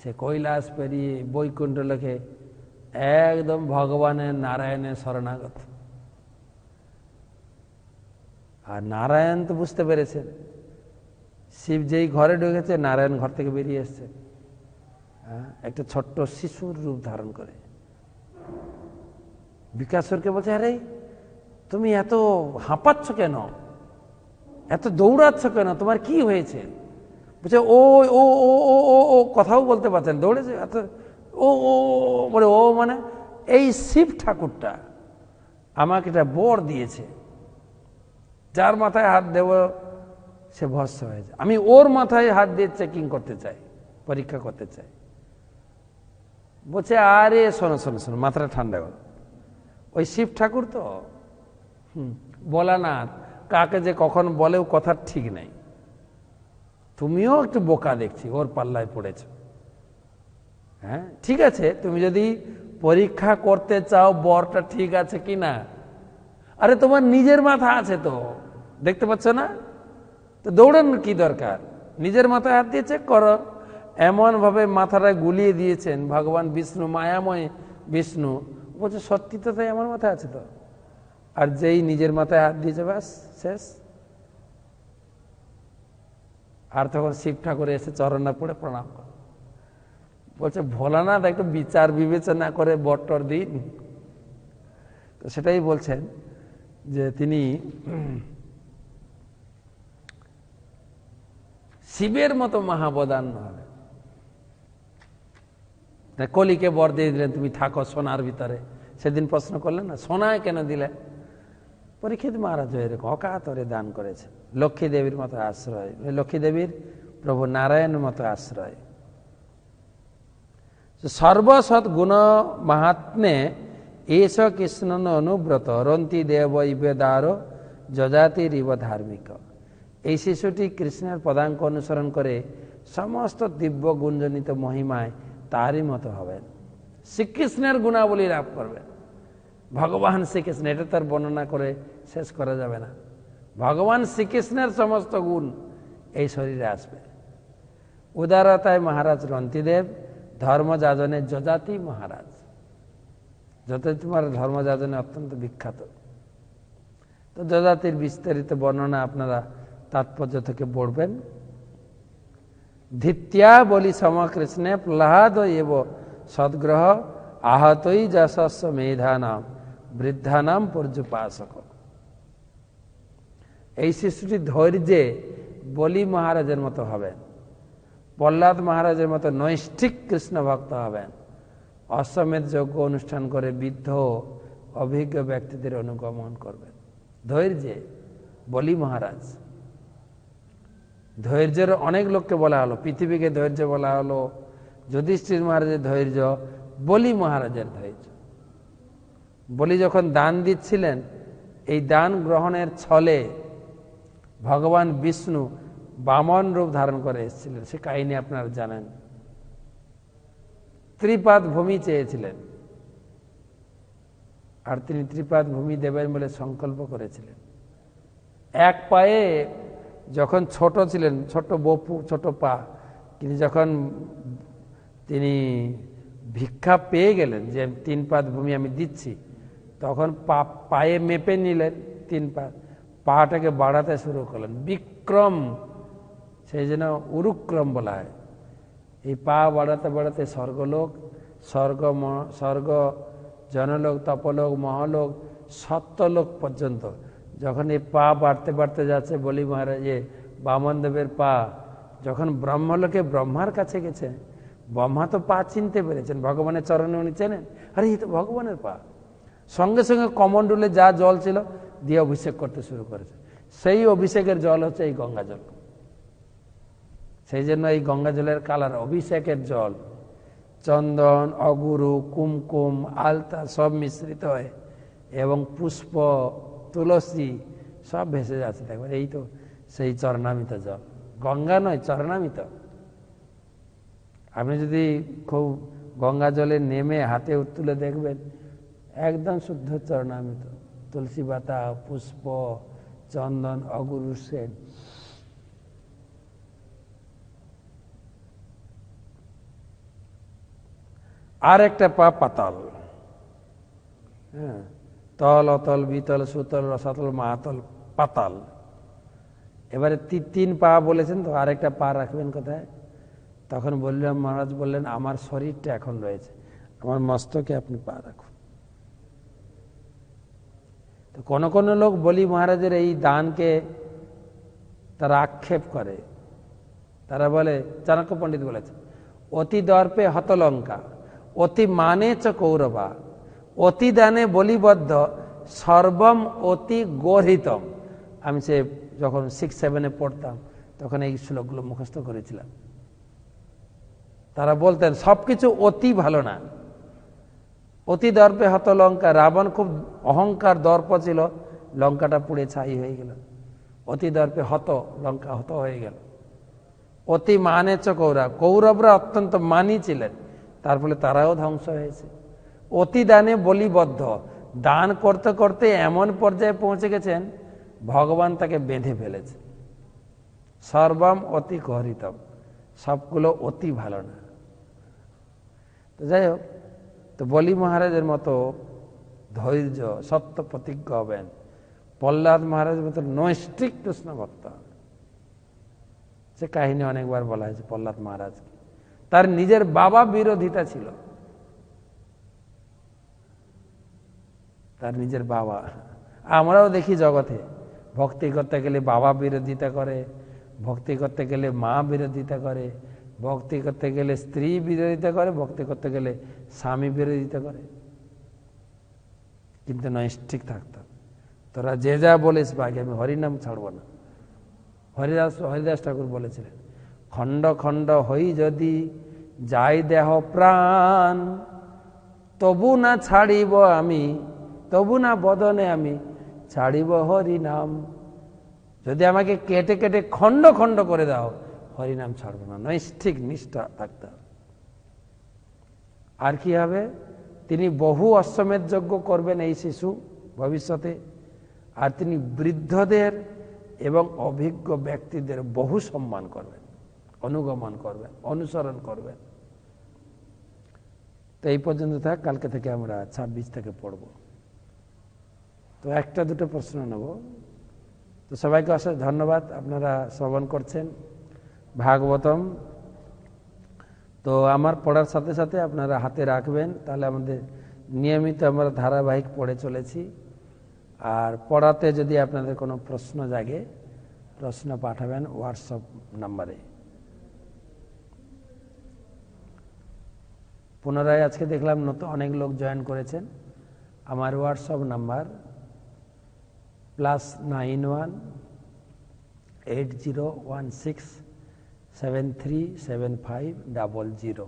সে কৈলাস পেরিয়ে বৈকুণ্ঠ লোকে একদম ভগবানের নারায়ণের শরণাগত। আর নারায়ণ তো বুঝতে পেরেছেন, শিব যেই ঘরে ঢুকেছে নারায়ণ ঘর থেকে বেরিয়ে এসছে, একটা ছোট্ট শিশুর রূপ ধারণ করে। বিকাশরকে বলছে, আরে তুমি এত হাঁপাচ্ছ কেন, এত দৌড়াচ্ছ কেন, তোমার কি হয়েছে? বলছে ও ও ও ও ও ও কথাও বলতে পারছেন, দৌড়েছে এত, ও ও বলে, ও মানে এই শিব ঠাকুরটা আমাকে একটা বর দিয়েছে, যার মাথায় হাত দেব সে ভস্ম হয়েছে, আমি ওর মাথায় হাত দিয়ে চেকিং করতে চাই, পরীক্ষা করতে চাই। বলছে আরে শোনো শোনো শোনো, মাথাটা ঠান্ডা করো, ওই শিব ঠাকুর তো বলা না, কাকে যে কখন বলেও কথার ঠিক নেই, তুমিও একটু বোকা দেখছি, ওর পাল্লায় পড়েছ। হ্যাঁ ঠিক আছে, তুমি যদি পরীক্ষা করতে চাও বরটা ঠিক আছে কি না, আরে তোমার নিজের মাথা আছে তো, দেখতে পাচ্ছ না, তো দৌড়ানোর কি দরকার, নিজের মাথায় হাত দিয়ে চেক করো। এমন ভাবে মাথাটা গুলিয়ে দিয়েছেন ভগবান বিষ্ণু, মায়াময় বিষ্ণু, বলছে সত্যি তো তাই, আমার মাথায় আছে তো। আর যেই নিজের মাথায় হাত দিয়েছে ব্যাস শেষ। আর তখন শিব ঠাকুর এসে চরণা পড়ে প্রণাম করে, বলছে ভোলানাথ একটু বিচার বিবেচনা করে বট্টর দিন। তো সেটাই বলছেন যে তিনি শিবের মতো মহাবদান হবে। কলিকে বর দিয়ে দিলেন, তুমি থাকো সোনার ভিতরে। সেদিন প্রশ্ন করলেন না, সোনায় কেন দিলে? পরীক্ষিত মহারাজ এরকম অকাতরে দান করেছে, লক্ষ্মী দেবীর মতো আশ্রয়, লক্ষ্মী দেবীর প্রভু নারায়ণের মতো আশ্রয়। সর্বসৎ গুণ মাহাত্ম্যে এস কৃষ্ণ অনুব্রত রন্তি দেব ইবেদার যজাতির ইব ধার্মিক। এই শিশুটি কৃষ্ণের পদাঙ্ক অনুসরণ করে সমস্ত দিব্য গুঞ্জনিত মহিমায় তারই মতো হবেন, শ্রীকৃষ্ণের গুণাবলী লাভ করবেন। ভগবান শ্রীকৃষ্ণ, এটা তার বর্ণনা করে শেষ করা যাবে না। ভগবান শ্রীকৃষ্ণের সমস্ত গুণ এই শরীরে আসবে। উদারতায় মহারাজ রন্তিদেব, ধর্মযাজনে যজাতি মহারাজ। যজাতি মহারাজ ধর্মযাজনে অত্যন্ত বিখ্যাত। তো যজাতির বিস্তারিত বর্ণনা আপনারা তাৎপর্য থেকে পড়বেন। ধিত্যা বলি সমকৃষ্ণে প্রহ্লাদ এব সদ্গ্রহ আহতই যশস্ব মেধানাম বৃদ্ধানাম পর্যুপাসক। এই শিশুটি ধৈর্যে বলি মহারাজের মতো হবেন, প্রহ্লাদ মহারাজের মতো নৈষ্ঠিক কৃষ্ণ ভক্ত হবেন, অশ্বমেধ যজ্ঞ অনুষ্ঠান করে বৃদ্ধ অভিজ্ঞ ব্যক্তিদের অনুগমন করবেন। ধৈর্যে বলি মহারাজ। ধৈর্যের অনেক লোককে বলা হলো, পৃথিবীকে ধৈর্য বলা হলো, যুধিষ্ঠির মহারাজের ধৈর্য, বলি মহারাজের ধৈর্য। বলি যখন দান দিচ্ছিলেন, এই দান গ্রহণের ছলে ভগবান বিষ্ণু বামন রূপ ধারণ করে এসেছিলেন, সে কাহিনী আপনারা জানেন। ত্রিপাদ ভূমি চেয়েছিলেন, আর তিনি ত্রিপাদ ভূমি দেবেন বলে সংকল্প করেছিলেন। এক পায়ে যখন ছোট ছিলেন, ছোট বপু, ছোট পা, কিন্তু যখন তিনি ভিক্ষা পেয়ে গেলেন যে 3 পাদ ভূমি আমি দিচ্ছি, তখন পায়ে মেপে নিলেন 3 পাদ, পাটাকে বাড়াতে শুরু করলেন। বিক্রম, সেই জন্য উরুক্রম বলা হয়। এই পা বাড়াতে বাড়াতে স্বর্গলোক, স্বর্গ জনলোক, তপলোক, মহালোক, সত্যলোক পর্যন্ত যখন এই পা বাড়তে বাড়তে যাচ্ছে, বলি মহারাজ বামন দেবের পা যখন ব্রহ্মলোকে ব্রহ্মার কাছে গেছেন, ব্রহ্মা তো পা চিনতে পেরেছেন, ভগবানের চরণে উনি চেনেন, আরে এই তো ভগবানের পা। সঙ্গে সঙ্গে কমণ্ডলে যা জল ছিল দিয়ে অভিষেক করতে শুরু করেছে। সেই অভিষেকের জল হচ্ছে এই গঙ্গা জল। সেই জন্য এই গঙ্গা জলের কালার অভিষেকের জল, চন্দন, অগুরু, কুমকুম, আলতা সব মিশ্রিত হয় এবং পুষ্প, তুলসী সব ভেসে যাচ্ছে। দেখবেন এই তো সেই চরণামিত জল, গঙ্গা নয় চরণামিত। আপনি যদি খুব গঙ্গা জলে নেমে হাতে তুলে দেখবেন একদম শুদ্ধ চরণামিত, তুলসী পাতা, পুষ্প, চন্দন, অগুরু সেন। আর একটা পা পাতাল, হ্যাঁ, তল, অতল, বিতল, সুতল, রসাতল, মাতল, পাতাল। এবারে তিন পা বলেছেন তো, আরেকটা পা রাখবেন কোথায়? তখন বললাম, মহারাজ বললেন আমার শরীরটা এখন রয়েছে, আমার মস্তকে আপনি পা রাখুন। তো কোন কোন লোক বলি মহারাজের এই দানকে তারা আক্ষেপ করে। তারা বলে, চাণক্য পণ্ডিত বলেছে, অতি দর্পে হতলঙ্কা, অতি মানে চ কৌরবা, অতি দানে বলিবদ্ধ, সর্বম অতি গর্হিতম। আমি সে যখন 6-7 পড়তাম তখন এই শ্লোকগুলো মুখস্থ করেছিলাম। তারা বলতেন সবকিছু অতি ভালো না। অতি দর্পে হত লঙ্কা, রাবণ খুব অহংকার দর্প ছিল, লঙ্কাটা পুড়ে ছাই হয়ে গেল। অতি দর্পে হত লঙ্কা হত হয়ে গেল। অতি মানে চ কৌরব, কৌরবরা অত্যন্ত মানি ছিলেন, তার ফলে তারাও ধ্বংস হয়েছে। অতি দানে বলিবদ্ধ, দান করতে করতে এমন পর্যায়ে পৌঁছে গেছেন ভগবান তাকে বেঁধে ফেলেছে। সর্বম অতি গহরিতম, সবগুলো অতি ভালো না। তো যাই হোক, তো বলি মহারাজের মতো ধৈর্য, সত্য প্রতিজ্ঞ হবেন। প্রহ্লাদ মহারাজের মতো নৈষ্ঠিক কৃষ্ণ ভক্ত হবে। সে কাহিনী অনেকবার বলা হয়েছে প্রহ্লাদ মহারাজকে। তার নিজের বাবা বিরোধিতা ছিল, তার নিজের বাবা। আমরাও দেখি জগতে ভক্তি করতে গেলে বাবা বিরোধিতা করে, ভক্তি করতে গেলে মা বিরোধিতা করে, ভক্তি করতে গেলে স্ত্রী বিরোধিতা করে, ভক্তি করতে গেলে স্বামী বিরোধিতা করে। কিন্তু নৈষ্ঠিক থাকতাম, তোরা যে যা বলিস বাকি, আমি হরিনাম ছাড়ব না। হরিদাস ঠাকুর বলেছিলেন, খণ্ড খণ্ড হই যদি যাই দেহ প্রাণ, তবু না ছাড়িব আমি, তবু না বদনে আমি ছাড়িব হরিনাম। যদি আমাকে কেটে কেটে খণ্ড খণ্ড করে দাও, হরিনাম ছাড়ব না। নৈষ্ঠিক নিষ্ঠা থাকতে হবে। আর কি হবে? তিনি বহু অশ্বমেধ যজ্ঞ করবেন এই শিশু ভবিষ্যতে। আর তিনি বৃদ্ধদের এবং অভিজ্ঞ ব্যক্তিদের বহু সম্মান করবেন, অনুগমন করবেন, অনুসরণ করবেন। তো এই পর্যন্ত থাক, কালকে থেকে আমরা 26 থেকে পড়ব। তো একটা দুটো প্রশ্ন নেব। তো সবাইকে অশেষ ধন্যবাদ, আপনারা শ্রবণ করছেন ভাগবতম। তো আমার পড়ার সাথে সাথে আপনারা হাতে রাখবেন, তাহলে আমাদের নিয়মিত আমরা ধারাবাহিক পড়ে চলেছি। আর পড়াতে যদি আপনাদের কোনো প্রশ্ন জাগে, প্রশ্ন পাঠাবেন হোয়াটসঅ্যাপ নাম্বারে। পুনরায় আজকে দেখলাম নতুন অনেক লোক জয়েন করেছেন। আমার হোয়াটসঅ্যাপ নাম্বার +91 8016 737500,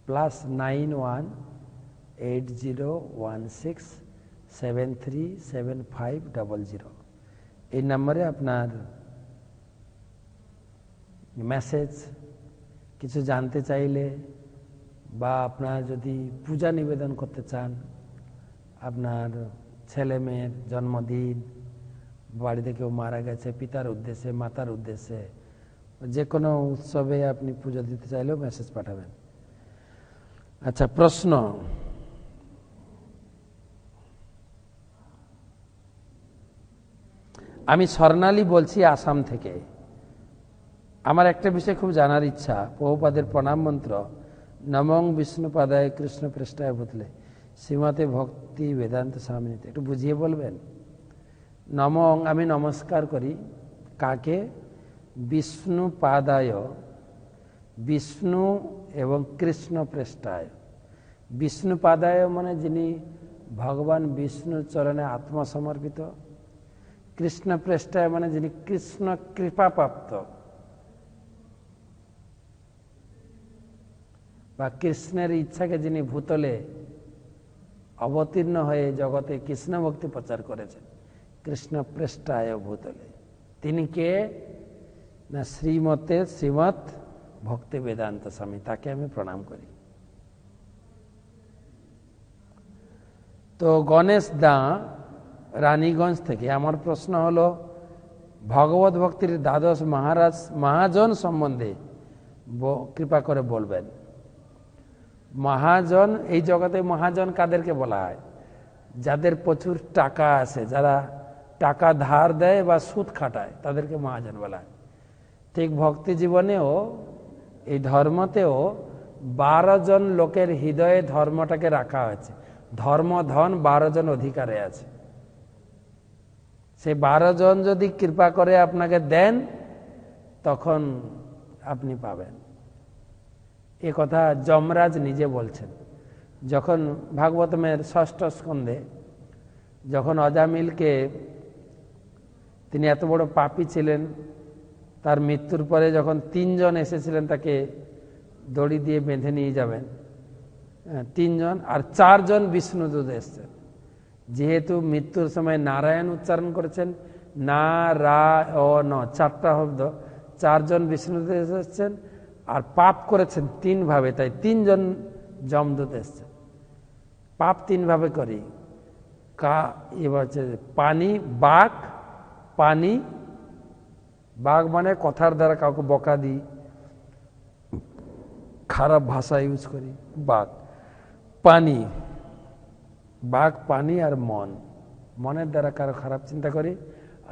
+91 8016 737500। এই নাম্বারে আপনার মেসেজ, কিছু জানতে চাইলে বা আপনার যদি পূজা নিবেদন করতে চান, আপনার ছেলে মেয়ের জন্মদিন, বাড়িতে কেউ মারা গেছে, পিতার উদ্দেশ্যে, মাতার উদ্দেশ্যে, যে কোনো উৎসবে আপনি পুজো দিতে চাইলেও মেসেজ পাঠাবেন। আচ্ছা, প্রশ্ন। আমি স্বর্ণালী বলছি আসাম থেকে। আমার একটা বিষয় খুব জানার ইচ্ছা। প্রভুপাদের প্রণাম মন্ত্র নমং বিষ্ণুপাদায় কৃষ্ণ পৃষ্ঠায় বদলে শ্রীমতে ভক্তি বেদান্ত স্বামীতে, একটু বুঝিয়ে বলবেন? নমং, আমি নমস্কার করি কাকে? বিষ্ণু পাদায়, বিষ্ণু এবং কৃষ্ণ পৃষ্ঠায়। বিষ্ণু পাদায় মানে যিনি ভগবান বিষ্ণুর চরণে আত্মসমর্পিত, কৃষ্ণ পৃষ্ঠায় মানে যিনি কৃষ্ণ কৃপাপ্রাপ্ত বা কৃষ্ণের ইচ্ছাকে যিনি ভূতলে অবতীর্ণ হয়ে জগতে কৃষ্ণ ভক্তি প্রচার করেছেন, কৃষ্ণ পৃষ্ঠায় ভূতলে। তিনি কে না শ্রীমৎ ভক্তি বেদান্ত স্বামী, তাকে আমি প্রণাম করি। তো গণেশ দা রানীগঞ্জ থেকে আমার প্রশ্ন হলো, ভগবত ভক্তির দ্বাদশ মহাজন সম্বন্ধে কৃপা করে বলবেন। মহাজন, এই জগতে মহাজন কাদেরকে বলা হয়? যাদের প্রচুর টাকা আছে, যারা টাকা ধার দেয় বা সুদ খাটায়, তাদেরকে মহাজন বলা হয়। ঠিক ভক্তি জীবনেও, এই ধর্মতেও 12 জন লোকের হৃদয়ে ধর্মটাকে রাখা হয়েছে। ধর্ম ধন 12 জন অধিকারে আছে। সেই 12 জন যদি কৃপা করে আপনাকে দেন, তখন আপনি পাবেন। এ কথা যমরাজ নিজে বলছেন। যখন ভাগবতমের 6ষ্ঠ স্কন্ধে যখন অজামিলকে, তিনি এত বড় পাপী ছিলেন, তার মৃত্যুর পরে যখন 3 জন এসেছিলেন তাকে দড়ি দিয়ে বেঁধে নিয়ে যাবেন, 3 জন, আর 4 জন বিষ্ণুদূত এসছেন। যেহেতু মৃত্যুর সময় নারায়ণ উচ্চারণ করেছেন, না রা ও ন, 4টা শব্দ, 4 জন বিষ্ণুদূত এসেছেন, আর পাপ করেছেন 3 ভাবে, তাই 3 জন যমদূত এসছেন। পাপ 3 ভাবে করি, এবার হচ্ছে পানি, বাঘ, পানি, বাঘ মানে কথার দ্বারা কাউকে বকা দিই, খারাপ ভাষা ইউজ করি, বাঘ। পানি, বাঘ, পানি, আর মন, মনের দ্বারা কারো খারাপ চিন্তা করি,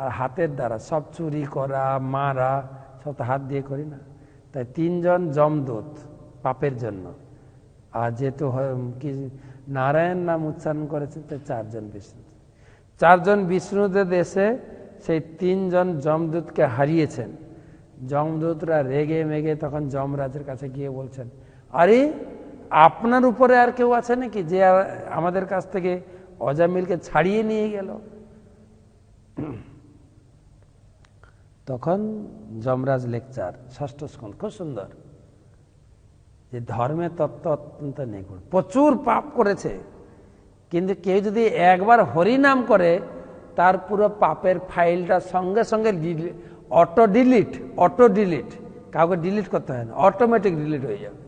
আর হাতের দ্বারা সব চুরি করা, মারা, সব তো হাত দিয়ে করি না। তাই 3 জন যমদূত পাপের জন্য, আর যেহেতু নারায়ণ নাম উচ্চারণ করেছেন, তাই 4 জন বিষ্ণু। 4 জন বিষ্ণুদের দেশে সেই 3 জন যমদূতকে হারিয়েছেন। যমদূতরা রেগে মেগে তখন যমরাজের কাছে গিয়ে বলছেন, আরে আপনার উপরে আর কেউ আছে নাকি যে আমাদের কাছ থেকে অজামিলকে ছাড়িয়ে নিয়ে গেল? তখন যমরাজ লেকচার 6ষ্ঠ স্কন্ধ, খুব সুন্দর, যে ধর্মের তত্ত্ব অত্যন্ত নিগুড়। প্রচুর পাপ করেছে, কিন্তু কেউ যদি একবার হরিনাম করে, তার পুরো পাপের ফাইলটা সঙ্গে সঙ্গে অটো ডিলিট, কাউকে ডিলিট করতে হয় না, অটোমেটিক ডিলিট হয়ে যাবে।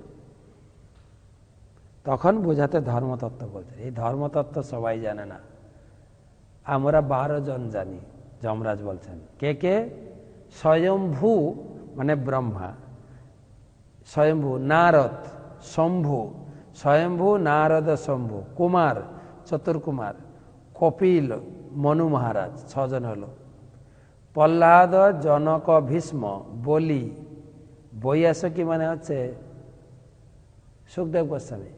তখন বোঝাতে ধর্মতত্ত্ব বলছে। এই ধর্মতত্ত্ব সবাই জানে না, আমরা 12 জন জানি। যমরাজ বলছেন, কে কে? স্বয়ম্ভু মানে ব্রহ্মা, স্বয়ম্ভু নারদ, শম্ভু, স্বয়ম্ভু নারদ শম্ভু, কুমার চতুর্কুমার, কপিল, মনু মহারাজ, 6 জন হলো। প্রহ্লাদ, জনক, ভীষ্ম, বলি, বৈয়াসকি মানে হচ্ছে সুখদেব গোস্বামী,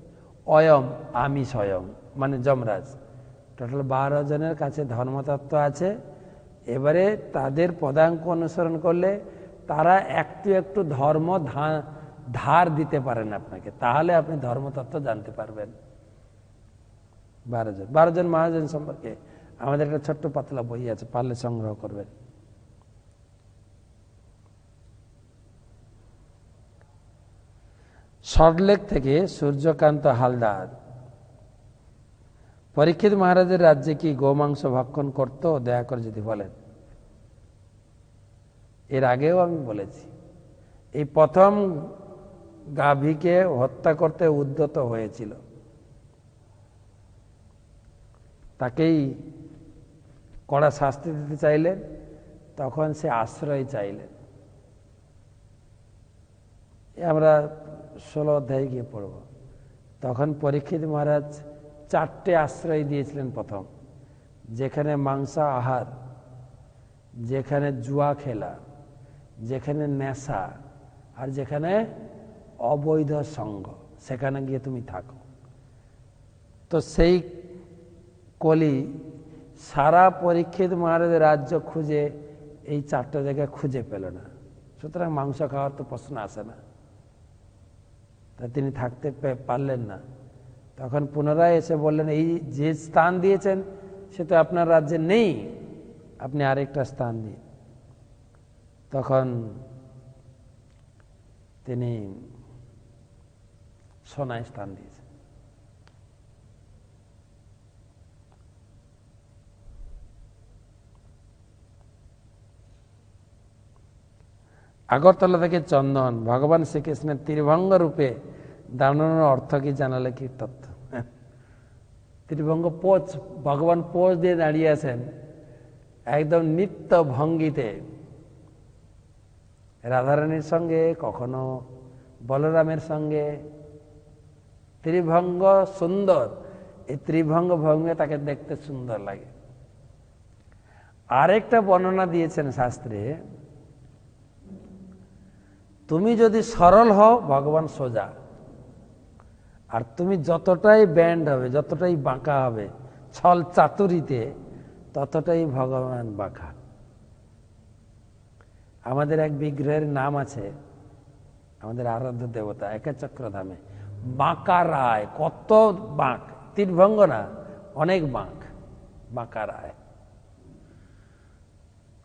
অয়ম আমি স্বয়ং মানে যমরাজ। টোটাল 12 জনের কাছে ধর্মতত্ত্ব আছে। এবারে তাদের পদাঙ্ক অনুসরণ করলে তারা একটু ধর্ম ধার দিতে পারেন আপনাকে, তাহলে আপনি ধর্মতত্ত্ব জানতে পারবেন। 12 জন মহাজন সম্পর্কে আমাদের একটা ছোট্ট পাতলা বই আছে, পারলে সংগ্রহ করবেন। সল্টলেক থেকে সূর্যকান্ত হালদার, পরীক্ষিত মহারাজের রাজ্যে কি গোমাংস ভক্ষণ করত? দয়া করে যদি বলেন। এর আগেও আমি বলেছি, এই প্রথম গাভীকে হত্যা করতে উদ্যত হয়েছিল, তাকেই কড়া শাস্তি দিতে চাইলেন, তখন সে আশ্রয় চাইলেন। আমরা 16 অধ্যায়ে গিয়ে পড়ব। তখন পরীক্ষিত মহারাজ 4টে আশ্রয় দিয়েছিলেন। প্রথম, যেখানে মাংস আহার, যেখানে জুয়া খেলা, যেখানে নেশা, আর যেখানে অবৈধ সঙ্গ, সেখানে গিয়ে তুমি থাকো। তো সেই কলি সারা পরীক্ষিত মহারাজের রাজ্য খুঁজে এই 4টা জায়গায় খুঁজে পেল না। সুতরাং মাংস খাওয়ার তো প্রশ্ন আসে না। তা তিনি থাকতে পারলেন না। তখন পুনরায় এসে বললেন, এই যে স্থান দিয়েছেন সে তো আপনার রাজ্যে নেই, আপনি আরেকটা স্থান দিন। তখন তিনি সোনায় স্থান দিয়েছেন। আগরতলা থেকে চন্দন ভগবান শ্রীকৃষ্ণের ত্রিভঙ্গ রূপে দাঁড়ানোর অর্থ কি জানালে কি তত্ত্ব? ত্রিভঙ্গ পোজ, ভগবান পোজ দিয়ে দাঁড়িয়ে আছেন একদম নিত্য ভঙ্গিতে, রাধারানীর সঙ্গে, কখনো বলরামের সঙ্গে। ত্রিভঙ্গ সুন্দর, এই ত্রিভঙ্গ ভঙ্গে তাকে দেখতে সুন্দর লাগে। আরেকটা বর্ণনা দিয়েছেন শাস্ত্রে, তুমি যদি সরল হও ভগবান সোজা, আর তুমি যতটাই ব্যান্ড হবে, যতটাই বাঁকা হবে ছল চাতুরিতে, ততটাই ভগবান বাঁকা। আমাদের এক বিগ্রহের নাম আছে, আমাদের আরাধ্য দেবতা একেচক্রধামে, বাঁকা রায়। কত বাঁক, তীরভঙ্গ না, অনেক বাঁক, বাঁকা রায়।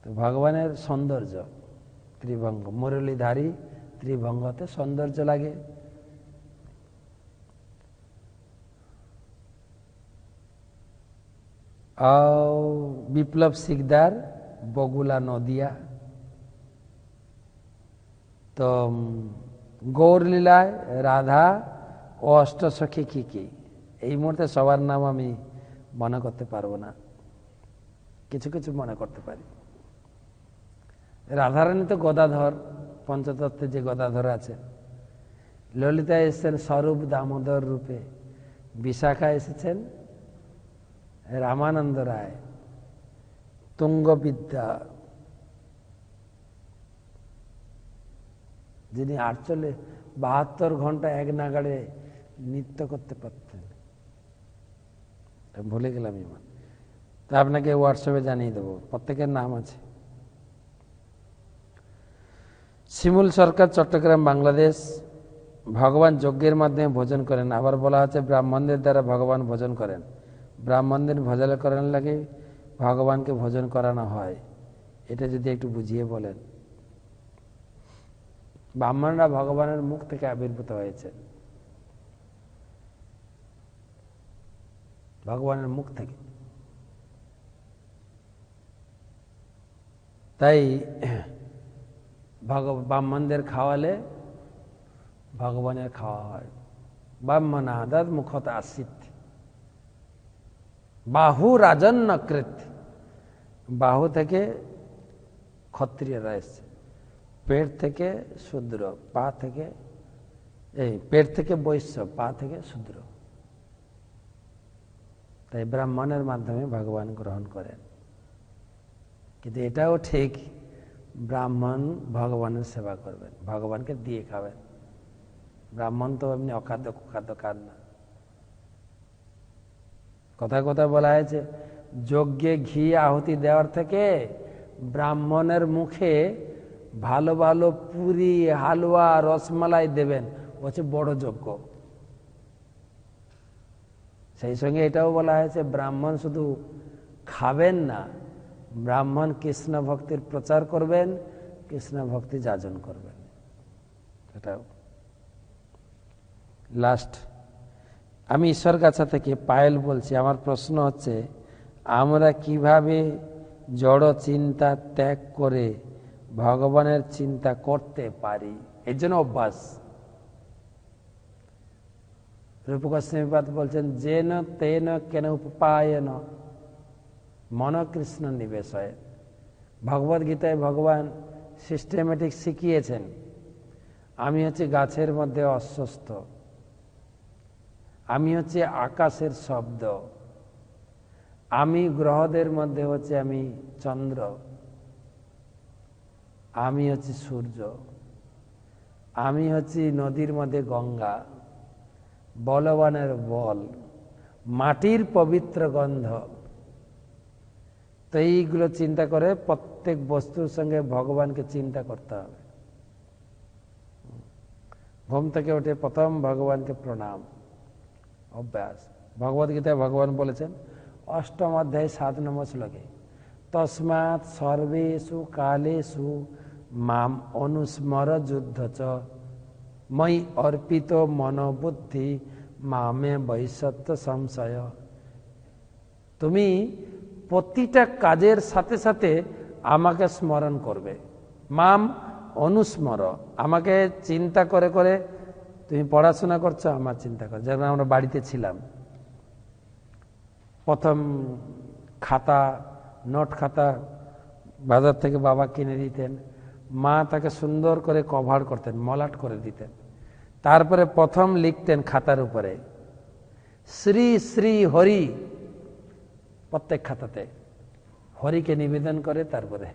তো ভগবানের সৌন্দর্য ত্রিভঙ্গ, মুরলীধারী ত্রিভঙ্গতে সৌন্দর্য লাগে। বিপ্লব শিকদার, বগুলা নদিয়া। তো গৌরলীলায় রাধা ও অষ্টসখী কি কি, এই মুহূর্তে সবার নাম আমি মনে করতে পারবো না, কিছু কিছু মনে করতে পারি। রাধারানী তো গদাধর, পঞ্চতত্ত্বে যে গদাধর আছে। ললিতা এসেছেন স্বরূপ দামোদর রূপে, বিশাখা এসেছেন রামানন্দ রায়, তুঙ্গবিদ্যা, যিনি 72 ঘন্টা এক নাগাড়ে নৃত্য করতে পারতেন। ভুলে গেলাম ইমান, তা আপনাকে হোয়াটসঅ্যাপে জানিয়ে দেবো, প্রত্যেকের নাম আছে। শিমুল সরকার, চট্টগ্রাম, বাংলাদেশ। ভগবান যজ্ঞের মাধ্যমে ভোজন করেন, আবার বলা হচ্ছে ব্রাহ্মণদের দ্বারা ভগবান ভোজন করেন। ব্রাহ্মণদের ভোজন করার লাগে ভগবানকে ভোজন করানো হয়, এটা যদি একটু বুঝিয়ে বলেন। ব্রাহ্মণরা ভগবানের মুখ থেকে আবির্ভূত হয়েছে, ভগবানের মুখ থেকে। তাই ব্রাহ্মণদের খাওয়ালে ভগবানের খাওয়া হয়। ব্রাহ্মণ আদাত মুখত আসিত, বাহু রাজন্য কৃত, বাহু থেকে ক্ষত্রিয়রা এসছে, পেট থেকে শূদ্র, পা থেকে, এই পেট থেকে বৈশ্য, পা থেকে শূদ্র। তাই ব্রাহ্মণের মাধ্যমে ভগবান গ্রহণ করেন। কিন্তু এটাও ঠিক, ব্রাহ্মণ ভগবানের সেবা করবেন, ভগবানকে দিয়ে খাবেন। ব্রাহ্মণ তো এমনি অখাদ্য কুখাদ্য খান না। কথায় কথায় বলা হয়েছে, যজ্ঞে ঘি আহুতি দেওয়ার থেকে ব্রাহ্মণের মুখে ভালো ভালো পুরি, হালুয়া, রসমালাই দেবেন, হচ্ছে বড় যজ্ঞ। সেই সঙ্গে এটাও বলা হয়েছে, ব্রাহ্মণ শুধু খাবেন না, ব্রাহ্মণ কৃষ্ণ ভক্তির প্রচার করবেন, কৃষ্ণ ভক্তি যাজন করবেন। এটাও লাস্ট। আমি ঈশ্বরগাছা থেকে পায়েল বলছি। আমার প্রশ্ন হচ্ছে, আমরা কিভাবে জড় চিন্তা ত্যাগ করে ভগবানের চিন্তা করতে পারি? এর জন্য অভ্যাস। রূপগোস্বামীপাদ বলছেন, যেন তেন কেন উপায়েন মন কৃষ্ণ নিবেশ হয়। ভগবদ গীতায় ভগবান সিস্টেমেটিক শিখিয়েছেন, আমি হচ্ছে গাছের মধ্যে অস্বস্ত, আমি হচ্ছে আকাশের শব্দ, আমি গ্রহদের মধ্যে হচ্ছে আমি চন্দ্র, আমি হচ্ছে সূর্য, আমি হচ্ছি নদীর মধ্যে গঙ্গা, বলবানের বল, মাটির পবিত্র গন্ধ। তো এইগুলো চিন্তা করে প্রত্যেক বস্তুর সঙ্গে ভগবানকে চিন্তা করতে হবে। ঘুম থেকে উঠে প্রথম ভগবানকে প্রণাম, অভ্যাস। ভগবদ গীতায় ভগবান বলেছেন 8ম অধ্যায় 7 নম্বর শ্লোকে, তস্মাৎ সর্বেষু কালেষু মাম অনুস্মর যুদ্ধ চ মই অর্পিত মনোবুদ্ধি মামে বৈসত্য সংশয়। তুমি প্রতিটা কাজের সাথে সাথে আমাকে স্মরণ করবে। মাম অনুস্মর, আমাকে চিন্তা করে করে। তুমি পড়াশোনা করছো, আমার চিন্তা করো। যেমন আমরা বাড়িতে ছিলাম, প্রথম খাতা, নোট খাতা বাজার থেকে বাবা কিনে দিতেন, মা তাকে সুন্দর করে কভার করতেন, মলাট করে দিতেন। তারপরে প্রথম লিখতেন খাতার উপরে শ্রী শ্রী হরি, প্রত্যেক খাতাতে হরিকে নিবেদন করে। তারপরে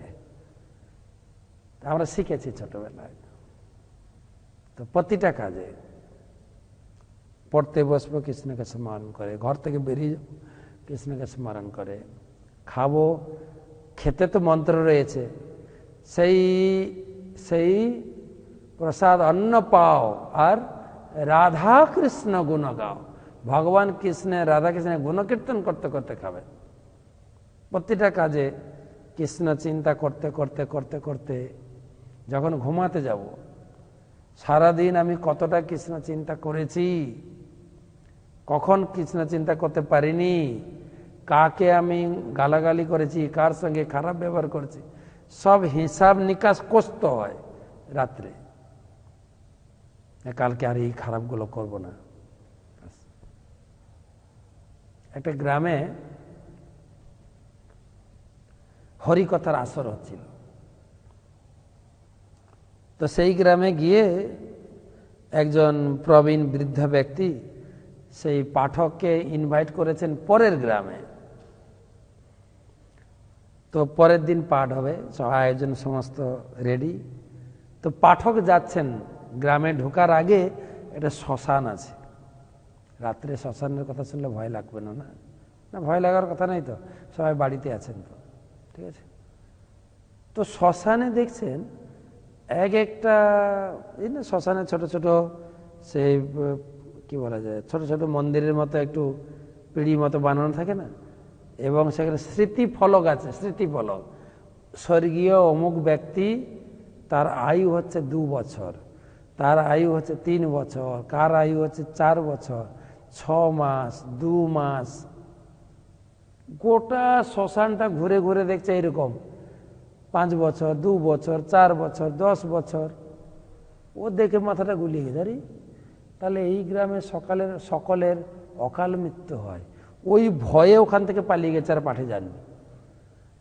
আমরা শিখেছি ছোটবেলায়। তো প্রতিটা কাজে পড়তে বসবো কৃষ্ণকে স্মরণ করে, ঘর থেকে বেরিয়ে যাবো কৃষ্ণকে স্মরণ করে, খাবো, খেতে তো মন্ত্র রয়েছে, সেই সেই প্রসাদ অন্ন পাও আর রাধা কৃষ্ণ গুণ গাও। ভগবান কৃষ্ণের, রাধা কৃষ্ণের গুণকীর্তন করতে করতে খাবে। প্রতিটা কাজে কৃষ্ণ চিন্তা করতে করতে করতে করতে যখন ঘুমাতে যাব, সারাদিন আমি কতটা কৃষ্ণ চিন্তা করেছি, কখন কৃষ্ণ চিন্তা করতে পারিনি, কাকে আমি গালাগালি করেছি, কার সঙ্গে খারাপ ব্যবহার করেছি, সব হিসাব নিকাশ কষতে হয় রাত্রে। কালকে আর এই খারাপগুলো করব না। একটা গ্রামে হরিকথার আসর হচ্ছিল। তো সেই গ্রামে গিয়ে একজন প্রবীণ বৃদ্ধ ব্যক্তি সেই পাঠককে ইনভাইট করেছেন পরের গ্রামে। তো পরের দিন পাঠ হবে, আয়োজন সমস্ত রেডি। তো পাঠক যাচ্ছেন, গ্রামে ঢোকার আগে একটা শ্মশান আছে। রাত্রে শ্মশানের কথা শুনলে ভয় লাগবে না? না, ভয় লাগার কথা নাই, তো সবাই বাড়িতে আছেন তো, ঠিক আছে। তো শ্মশানে দেখছেন এক একটা এই না, শ্মশানে ছোট ছোট সেই কি বলা যায়, ছোট ছোট মন্দিরের মতো একটু পিঁড়ি মতো বানানো থাকে না, এবং সেখানে স্মৃতিফলক আছে। স্মৃতিফলক, স্বর্গীয় অমুক ব্যক্তি, তার আয়ু হচ্ছে 2 বছর, তার আয়ু হচ্ছে 3 বছর, কার আয়ু হচ্ছে 4 বছর, 6 মাস, 2 মাস। গোটা শ্মশানটা ঘুরে ঘুরে দেখছে এরকম 5 বছর, 2 বছর, 4 বছর, 10 বছর। ও দেখে মাথাটা গুলিয়ে গেছে, আরে তাহলে এই গ্রামে সকলের অকাল মৃত্যু হয়। ওই ভয়ে ওখান থেকে পালিয়ে গেছে আর পাঠে যাননি।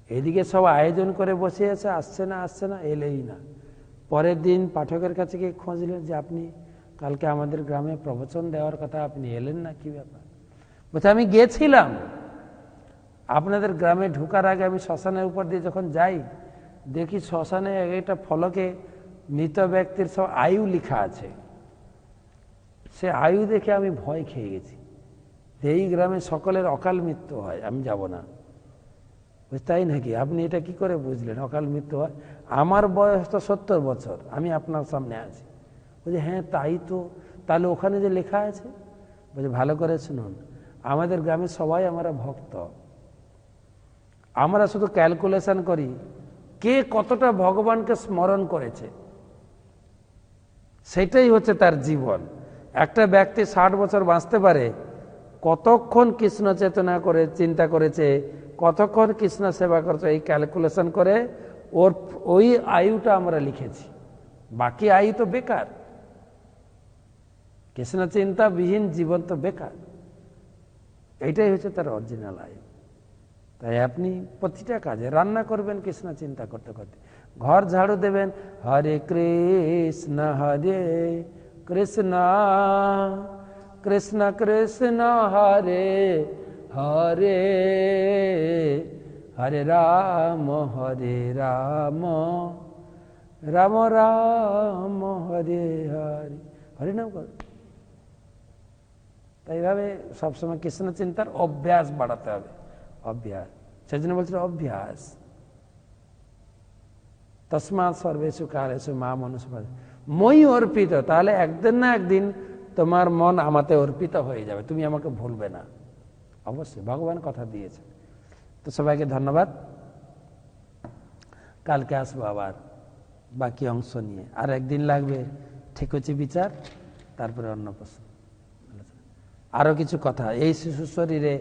এদিকে সব আয়োজন করে বসে আছে, আসছে না, এলেই না। পরের দিন পাঠকের কাছে গিয়ে খোঁজলেন যে আপনি কালকে আমাদের গ্রামে প্রবচন দেওয়ার কথা, আপনি এলেন না, কি ব্যাপার? বলছে আমি গেছিলাম, আপনাদের গ্রামে ঢোকার আগে আমি শ্মশানের উপর দিয়ে যখন যাই, দেখি শ্মশানে একটা ফলকে মৃত ব্যক্তির সব আয়ু লেখা আছে। সে আয়ু দেখে আমি ভয় খেয়ে গেছি, এই গ্রামে সকলের অকাল মৃত্যু হয়, আমি যাব না। তাই নাকি? আপনি এটা কি করে বুঝলেন অকাল মৃত্যু হয়? আমার বয়স তো 70 বছর, আমি আপনার সামনে আছি। বলছে হ্যাঁ তাই তো, তাহলে ওখানে যে লেখা আছে। বলছে ভালো করে শুনুন, আমাদের গ্রামে সবাই আমরা ভক্ত, আমরা শুধু ক্যালকুলেশন করি কে কতটা ভগবানকে স্মরণ করেছে, সেটাই হচ্ছে তার জীবন। একটা ব্যক্তি 60 বছর বাঁচতে পারে, কতক্ষণ কৃষ্ণ চেতনা করে চিন্তা করেছে, কতক্ষণ কৃষ্ণ সেবা করেছে, এই ক্যালকুলেশন করে ওই আয়ুটা আমরা লিখেছি। বাকি আয়ু তো বেকার, কৃষ্ণ চিন্তা বিহীন জীবন তো বেকার। এইটাই হচ্ছে তার অরিজিনাল আয়ু। তাই আপনি প্রতিটা কাজে, রান্না করবেন কৃষ্ণ চিন্তা করতে করতে, ঘর ঝাড়ু দেবেন হরে কৃষ্ণ কৃষ্ণ কৃষ্ণ কৃষ্ণ হরে হরে, হরে রাম রাম রাম হরে হরে, হরে নাম কর। তাই এইভাবে সবসময় কৃষ্ণ চিন্তার অভ্যাস বাড়াতে হবে, অভ্যাস। সেই জন্য বলছিল অভ্যাস। তস্মাৎ সর্বেষু কালেষু মাম অনুস্মর। মই অর্পিত, তাহলে একদিন না একদিন তোমার মন আমাতে অর্পিত হয়ে যাবে, তুমি আমাকে ভুলবে না। অবশ্যই ভগবান কথা দিয়েছে। তো সবাইকে ধন্যবাদ, কালকে আসবো আবার বাকি অংশ নিয়ে। আর একদিন লাগবে ঠিকুচি বিচার, তারপরে অন্য প্রশ্ন, আরো কিছু কথা, এই শিশু শরীরে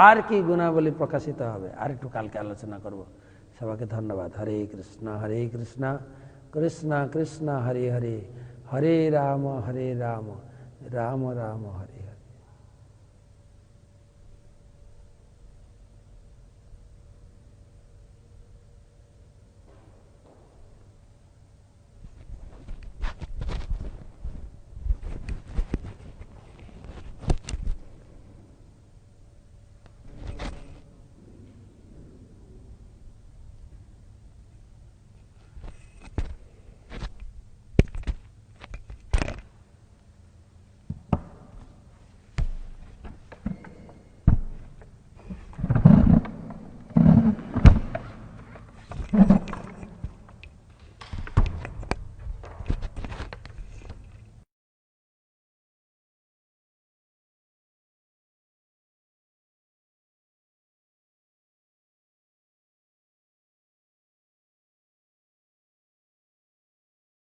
আর কি গুণাবলী প্রকাশিত হবে আর একটু কালকে আলোচনা করব। সবাইকে ধন্যবাদ। হরে কৃষ্ণ কৃষ্ণ কৃষ্ণ হরে হরে, হরে রাম রাম রাম হরে।